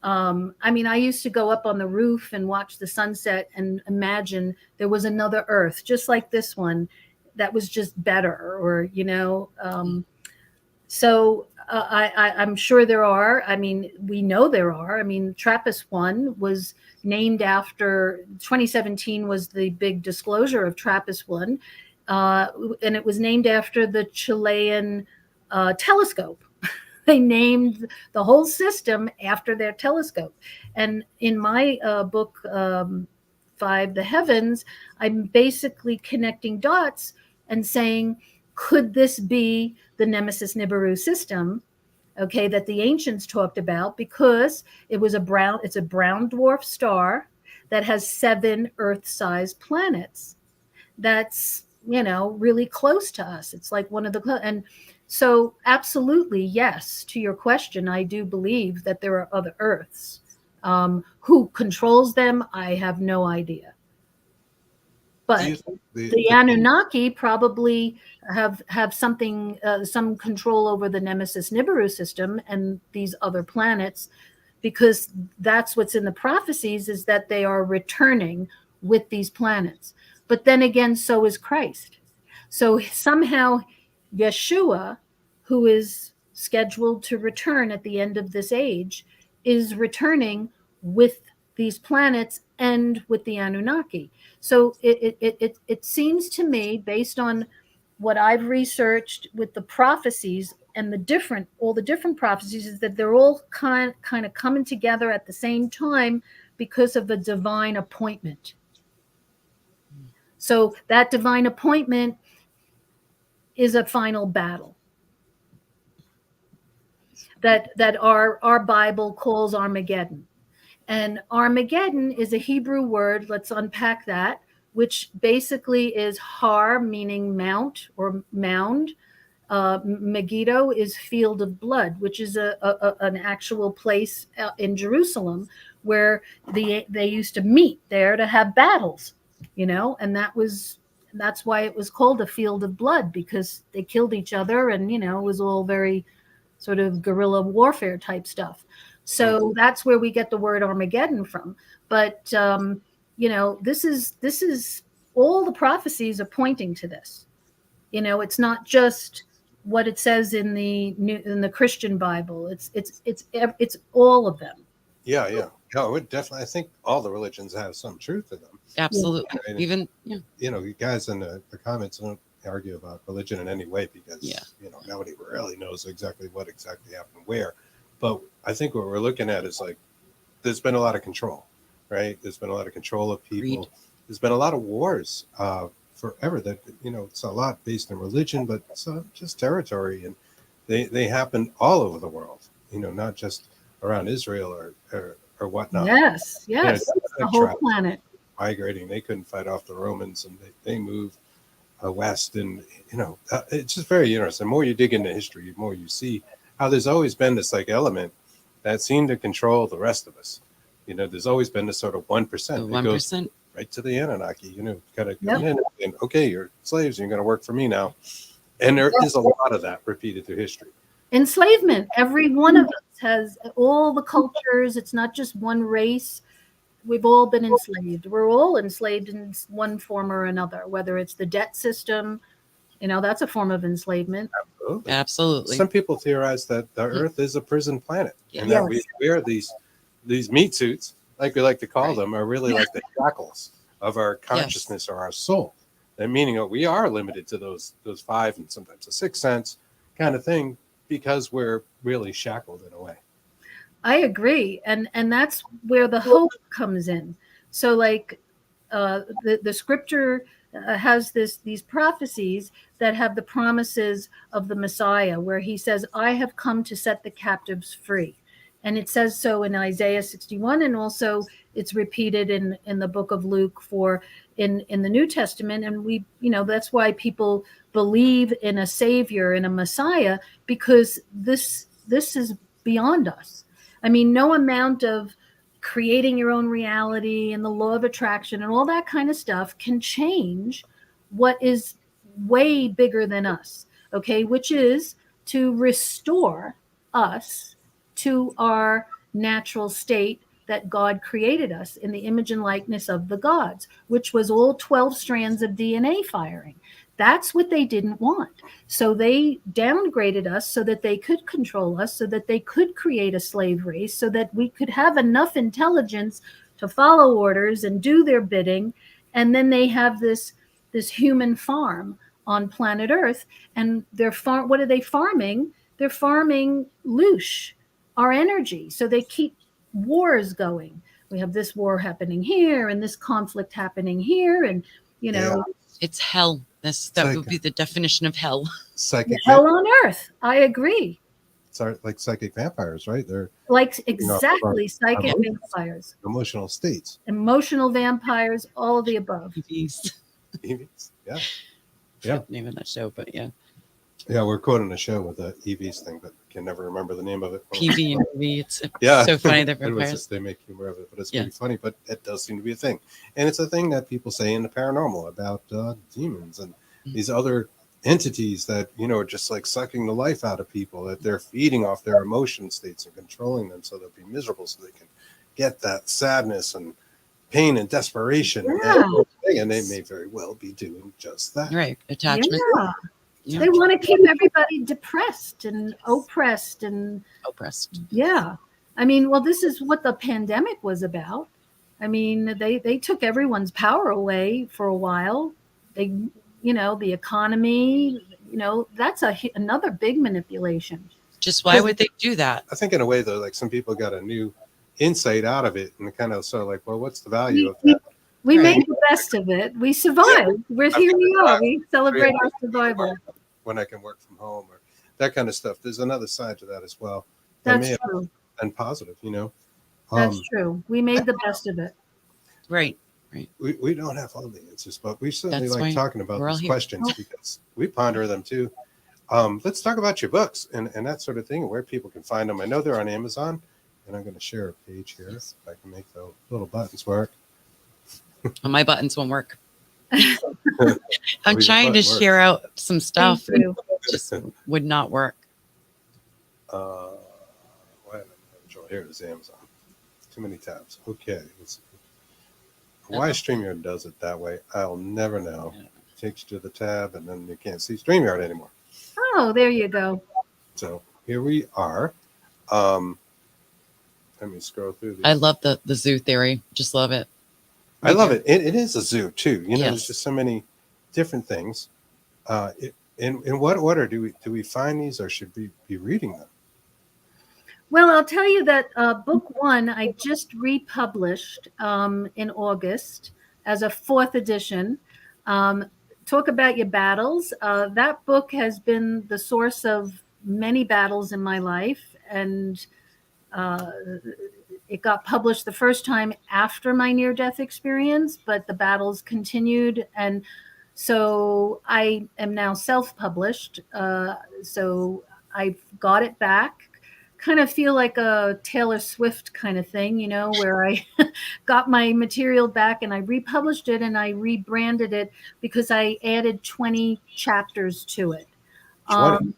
I mean, I used to go up on the roof and watch the sunset and imagine there was another Earth, just like this one, that was just better, or so I'm sure there are. I mean, we know there are. I mean, TRAPPIST-1 was named after 2017 was the big disclosure of TRAPPIST-1, and it was named after the Chilean telescope. They named the whole system after their telescope. And in my book, 5, The Heavens, I'm basically connecting dots and saying, could this be the Nemesis Nibiru system, okay, that the ancients talked about? Because it's a brown dwarf star that has 7 Earth-sized planets. That's, really close to us. It's like one of the, and so absolutely, yes, to your question, I do believe that there are other Earths. Who controls them, I have no idea. But the Anunnaki probably have something, some control over the Nemesis Nibiru system and these other planets, because that's what's in the prophecies, is that they are returning with these planets. But then again, so is Christ. So somehow Yeshua, who is scheduled to return at the end of this age, is returning with these planets and with the Anunnaki. So it seems to me, based on what I've researched with the prophecies and all the different prophecies, is that they're all kind of coming together at the same time because of a divine appointment. So that divine appointment is a final battle that our Bible calls Armageddon. And Armageddon is a Hebrew word, let's unpack that, which basically is har, meaning mount or mound. Megiddo is field of blood, which is an actual place in Jerusalem where they used to meet there to have battles, and that's why it was called a field of blood, because they killed each other, and it was all very sort of guerrilla warfare type stuff. So that's where we get the word Armageddon from. But this is all the prophecies are pointing to this. It's not just what it says in the Christian Bible. It's all of them. Yeah. No, it definitely. I think all the religions have some truth to them. Absolutely. And Even you guys in the comments don't argue about religion in any way, because nobody really knows exactly what exactly happened where. But I think what we're looking at is, like, there's been a lot of control, right? There's been a lot of control of people. Agreed. There's been a lot of wars forever that, it's a lot based in religion, but it's just territory. And they happen all over the world, not just around Israel or whatnot. Yes. The whole planet. Migrating. They couldn't fight off the Romans, and they moved west. And, it's just very interesting. The more you dig into history, the more you see how there's always been this like element that seemed to control the rest of us. There's always been this sort of 1%. 1%. It goes right to the Anunnaki, kind of come in and, okay, you're slaves, you're going to work for me now. And there is a lot of that repeated through history. Enslavement. Every one of us has, all the cultures. It's not just one race. We've all been enslaved. We're all enslaved in one form or another, whether it's the debt system, That's a form of enslavement. Absolutely. Absolutely. Some people theorize that the Earth is a prison planet, and Yes. that we wear these meat suits, like we like to call Right. them, are really like the shackles of our consciousness or our soul. That meaning that we are limited to those 5 and sometimes a 6 sense kind of thing, because we're really shackled in a way. I agree, and that's where the hope comes in. So, like, the scripture has these prophecies that have the promises of the Messiah, where he says, "I have come to set the captives free," and it says so in Isaiah 61, and also it's repeated in the book of Luke in the New Testament. And we, that's why people believe in a savior, in a Messiah, because this is beyond us. I mean, no amount of creating your own reality and the law of attraction and all that kind of stuff can change what is way bigger than us, okay, which is to restore us to our natural state that God created us in the image and likeness of the gods, which was all 12 strands of DNA firing. That's what they didn't want. So they downgraded us so that they could control us, so that they could create a slave race, so that we could have enough intelligence to follow orders and do their bidding. And then they have this human farm on planet Earth. And what are they farming? They're farming loosh, our energy. So they keep wars going. We have this war happening here and this conflict happening here. And, It's hell. That would be the definition of hell. Psychic hell on earth. I agree. It's like psychic vampires, right? They're Like exactly psychic emotions. vampires, Emotional states. emotional vampires, all of the above. EVs. Yeah. Name of that show, but yeah. Yeah, we're quoting a show with the EVs thing, but can never remember the name of it. PV and EV. It's Yeah. so funny. They're It was vampires. just, they make humor of it, but it's pretty funny. But it does seem to be a thing, and it's a thing that people say in the paranormal about demons and these other entities that are just like sucking the life out of people, that they're feeding off their emotion states and controlling them so they'll be miserable, so they can get that sadness and pain and desperation. And they may very well be doing just that. Right. Attachment. Yeah. They want to keep everybody depressed and oppressed and oppressed. Yeah. I mean, well, this is what the pandemic was about. I mean, they took everyone's power away for a while. They, the economy, that's another big manipulation. Just why would they do that? I think in a way, though, like some people got a new insight out of it and kind of sort of like, well, what's the value of that? We made the best of it. We survived. Here we are. We celebrate our survival. When I can work from home or that kind of stuff. There's another side to that as well. That's true. And positive, That's true. We made the best of it. Right. We don't have all the answers, but we certainly like talking about these questions because we ponder them too. Let's talk about your books and that sort of thing and where people can find them. I know they're on Amazon, and I'm going to share a page here if I can make the little buttons work. My buttons won't work. I'm trying to share out some stuff. It just would not work. Here is Amazon. Too many tabs. Okay. Why StreamYard does it that way, I'll never know. It takes you to the tab, and then you can't see StreamYard anymore. Oh, there you go. So here we are. Let me scroll through these. I love the zoo theory. Just love it. I love it. It is a zoo too. Yes. There's just so many different things. In what order do we find these, or should we be reading them? Well, I'll tell you that book 1 I just republished in August as a 4th edition. Talk about your battles. That book has been the source of many battles in my life, and it got published the first time after my near-death experience, but the battles continued. And so I am now self-published. So I've got it back. Kind of feel like a Taylor Swift kind of thing, where I got my material back and I republished it and I rebranded it because I added 20 chapters to it. 20?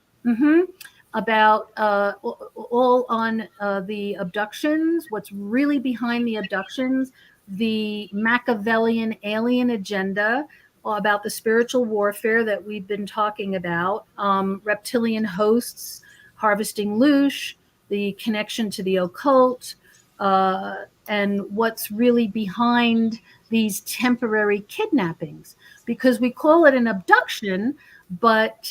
About all on the abductions, what's really behind the abductions, the Machiavellian alien agenda, about the spiritual warfare that we've been talking about, reptilian hosts, harvesting loosh, the connection to the occult, and what's really behind these temporary kidnappings. Because we call it an abduction, but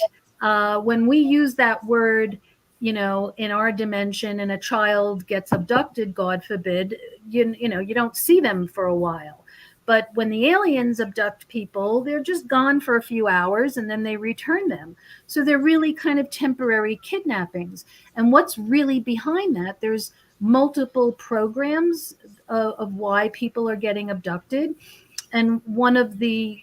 when we use that word, you know, in our dimension, and a child gets abducted, God forbid, you know, you don't see them for a while. But when the aliens abduct people, they're just gone for a few hours and then they return them. So they're really kind of temporary kidnappings. And what's really behind that, there's multiple programs of why people are getting abducted. And one of the,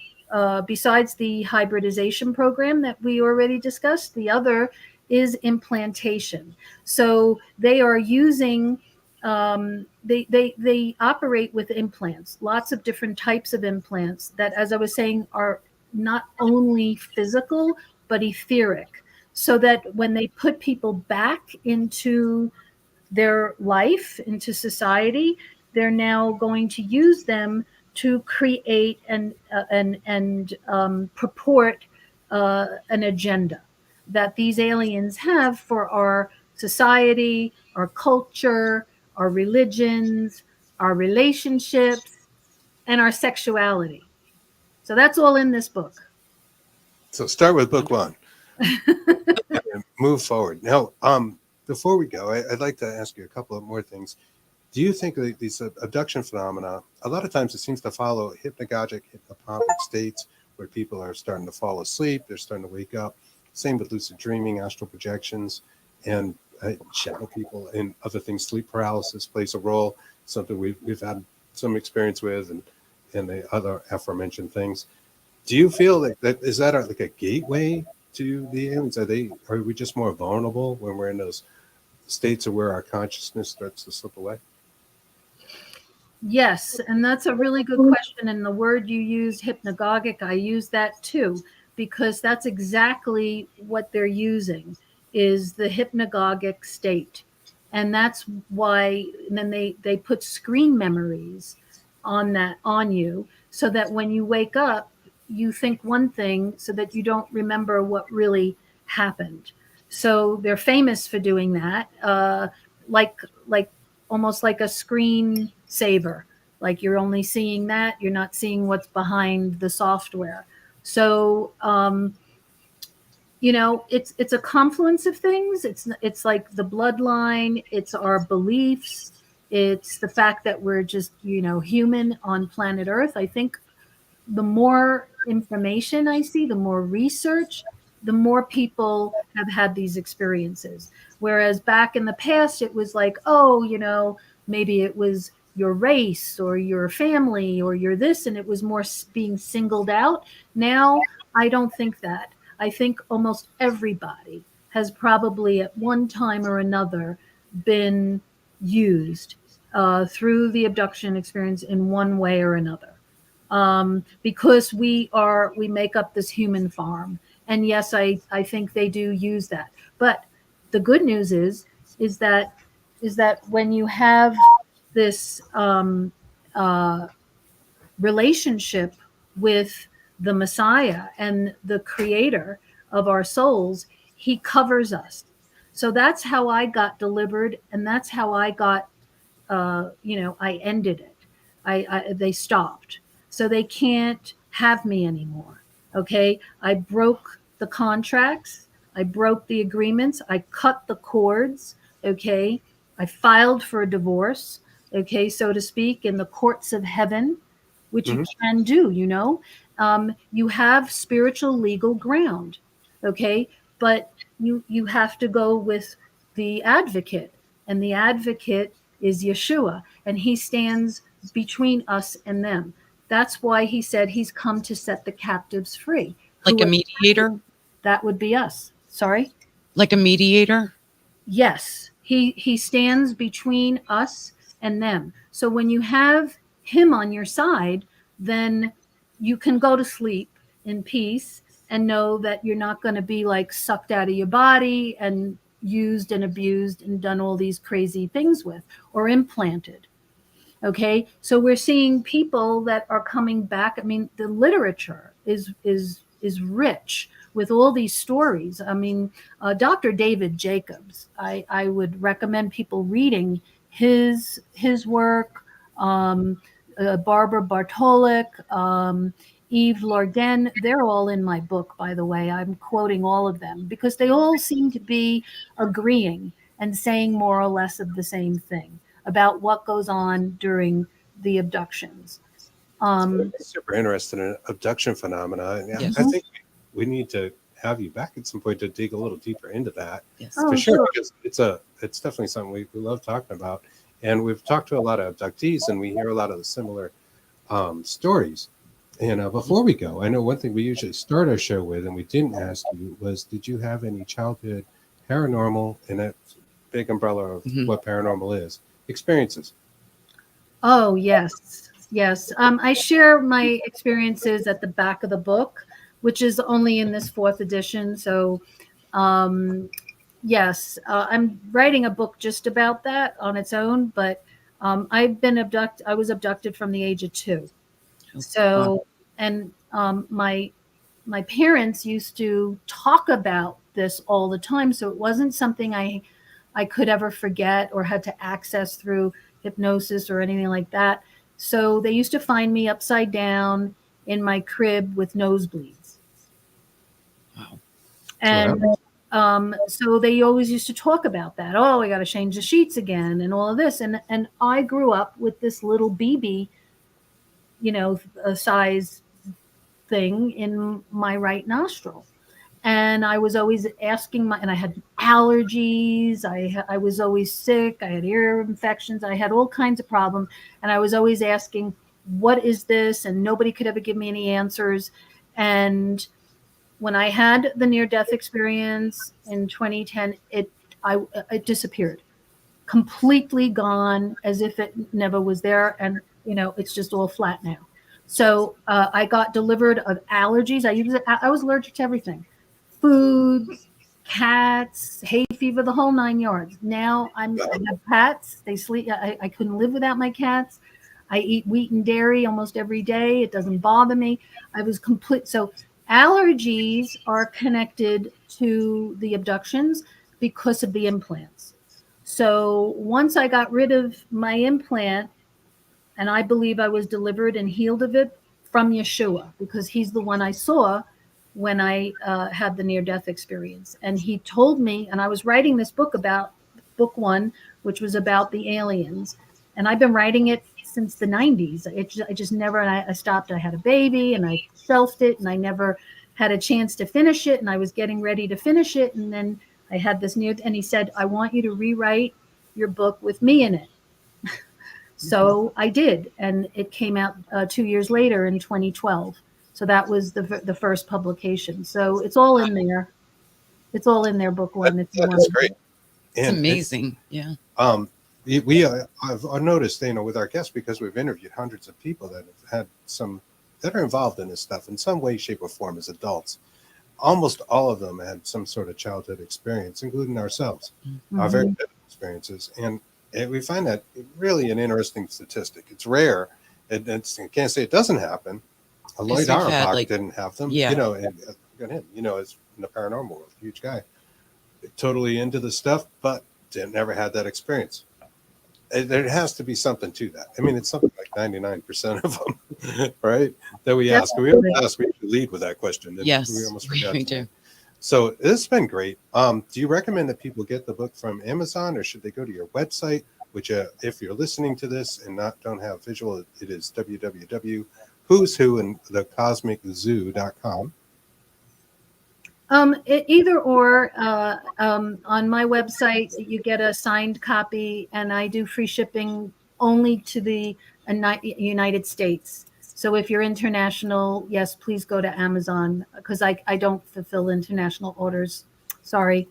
besides the hybridization program that we already discussed, the other is implantation. So they are using, they operate with implants, lots of different types of implants that, as I was saying, are not only physical, but etheric. So that when they put people back into their life, into society, they're now going to use them to create and purport an agenda that these aliens have for our society, our culture, our religions, our relationships, and our sexuality. So that's all in this book. So start with book one and move forward. Now, before we go, I'd like to ask you a couple of more things. Do you think that these abduction phenomena, a lot of times it seems to follow hypnagogic, hypnopompic states where people are starting to fall asleep, they're starting to wake up. Same with lucid dreaming, astral projections, and shadow people and other things. Sleep paralysis plays a role, something we've had some experience with, and the other aforementioned things. Do you feel that is that like a gateway to the aliens? Are we just more vulnerable when we're in those states of where our consciousness starts to slip away? Yes, and that's a really good question. And the word you used, hypnagogic, I use that too, because that's exactly what they're using, is the hypnagogic state. And that's why then they put screen memories on you, so that when you wake up, you think one thing so that you don't remember what really happened. So they're famous for doing that, like almost like a screen saver. Like you're only seeing that, you're not seeing what's behind the software. So, you know, it's a confluence of things. It's like the bloodline, it's our beliefs, it's the fact that we're just, you know, human on planet Earth. I think the more information I see, the more research, the more people have had these experiences. Whereas back in the past, it was like, oh, you know, maybe it was your race or your family or your this, and it was more being singled out. Now, I don't think that. I think almost everybody has probably at one time or another been used through the abduction experience in one way or another. Because we make up this human farm. And yes, I think they do use that. But the good news is that when you have this relationship with the Messiah and the creator of our souls, he covers us. So that's how I got delivered, and that's how I got, I ended it. They stopped. So they can't have me anymore. Okay. I broke the contracts. I broke the agreements. I cut the cords. Okay. I filed for a divorce. Okay. So to speak, in the courts of heaven, which you can do, you know, you have spiritual legal ground. Okay. But you have to go with the advocate, and the advocate is Yeshua, and he stands between us and them. That's why he said he's come to set the captives free. Like a mediator? That would be us. Sorry? Like a mediator? Yes. He stands between us and them. So when you have him on your side, then you can go to sleep in peace and know that you're not going to be like sucked out of your body and used and abused and done all these crazy things with, or implanted. Okay, so we're seeing people that are coming back. I mean, the literature is rich with all these stories. I mean, Dr. David Jacobs, I would recommend people reading his work. Barbara Bartolic, Eve Lorden, they're all in my book, by the way. I'm quoting all of them because they all seem to be agreeing and saying more or less of the same thing about what goes on during the abductions. Super interested in abduction phenomena. And Yes. I think we need to have you back at some point to dig a little deeper into that. Yes. For sure, because it's definitely something we love talking about. And we've talked to a lot of abductees, and we hear a lot of the similar stories. And before we go, I know one thing we usually start our show with, and we didn't ask you, was did you have any childhood paranormal, and that big umbrella of what paranormal is, experiences? Oh, yes. Yes. I share my experiences at the back of the book, which is only in this 4th edition. So, yes, I'm writing a book just about that on its own, but I've been abducted. I was abducted from the age of 2. So, and my parents used to talk about this all the time. So it wasn't something I could ever forget or had to access through hypnosis or anything like that. So they used to find me upside down in my crib with nosebleeds. Wow. And so they always used to talk about that. Oh, I got to change the sheets again and all of this. And I grew up with this little BB, a size thing in my right nostril. And I was always asking and I had allergies. I was always sick. I had ear infections. I had all kinds of problems. And I was always asking, what is this? And nobody could ever give me any answers. And when I had the near-death experience in 2010, it disappeared, completely gone, as if it never was there. And, it's just all flat now. So I got delivered of allergies. I was allergic to everything. Foods, cats, hay fever, the whole 9 yards. Now I have cats. They sleep. I couldn't live without my cats. I eat wheat and dairy almost every day. It doesn't bother me. I was complete. So allergies are connected to the abductions because of the implants. So once I got rid of my implant, and I believe I was delivered and healed of it from Yeshua, because he's the one I saw when I had the near-death experience. And he told me, and I was writing this book about book 1, which was about the aliens. And I've been writing it since the 90s. I just never, and I stopped. I had a baby and I shelved it and I never had a chance to finish it. And I was getting ready to finish it. And then I had this and he said, I want you to rewrite your book with me in it. So I did. And it came out 2 years later in 2012. So that was the first publication. So it's all in there. It's all in there, book 1. That's great. It's amazing. Yeah. I've noticed, with our guests, because we've interviewed hundreds of people that have had that are involved in this stuff in some way, shape, or form as adults. Almost all of them had some sort of childhood experience, including ourselves, our very vivid experiences. And we find that really an interesting statistic. It's rare. I can't say it doesn't happen. Lloyd Auerbach didn't have them. Yeah. And got him, is in the paranormal world, huge guy, totally into the stuff, but never had that experience. There has to be something to that. I mean, it's something like 99% of them, right? That we ask. We lead with that question. Yes, we almost forgot. We do. So this has been great. Do you recommend that people get the book from Amazon, or should they go to your website? Which, if you're listening to this and don't have visual, it is www.who'swhoandthecosmiczoo.com. Either or. On my website, you get a signed copy, and I do free shipping only to the United States. So if you're international, yes, please go to Amazon, because I don't fulfill international orders. Sorry.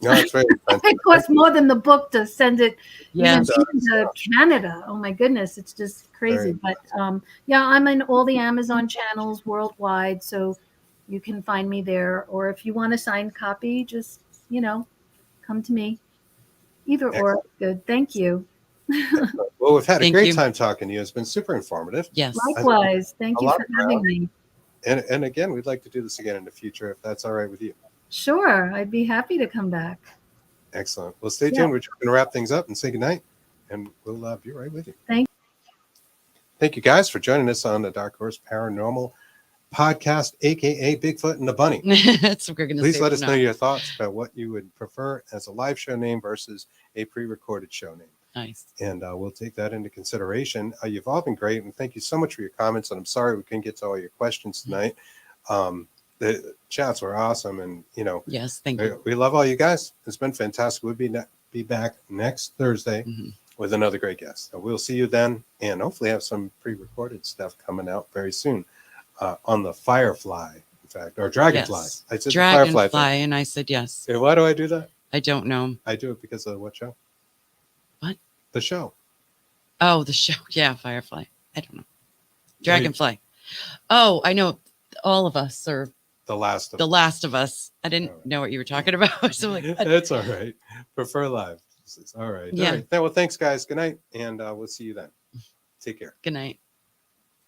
No, that's right. It costs more than the book to send it even Yeah. to Canada. Oh my goodness, it's just crazy. Right. But I'm in all the Amazon channels worldwide, so you can find me there. Or if you want a signed copy, just come to me. Either or, good. Thank you. Well, we've had a Thank great you. time talking to you. It's been super informative. Yes. Likewise. Thank A you lot for of having me. And again, we'd like to do this again in the future if that's all right with you. Sure, I'd be happy to come back. Excellent. Well, stay Yeah. tuned. We're just going to wrap things up and say goodnight, and we'll be right with you. Thank you guys for joining us on the Dark Horse Paranormal Podcast, aka Bigfoot and the Bunny. That's what we're going to Please say let from us now. know your thoughts about what you would prefer as a live show name versus a pre-recorded show name. Nice. And we'll take that into consideration. You've all been great, and thank you so much for your comments. And I'm sorry we couldn't get to all your questions tonight. The chats were awesome, and Yes, thank you. we love all you guys. It's been fantastic. We'll be back next Thursday with another great guest. So we'll see you then, and hopefully have some pre-recorded stuff coming out very soon on the Firefly, in fact, or Dragonfly. Yes. I said Dragonfly, the Firefly thing. and I said yes. And why do I do that? I don't know. I do it because of what show? What? The show. Oh, the show. Yeah, Firefly. I don't know. Dragonfly. Oh, I know. All of us, or The Last of The Last of Us. I didn't know what you were talking about. So like, That's all right. Prefer live. All right. Yeah. All right. Well, thanks, guys. Good night, and we'll see you then. Take care. good night.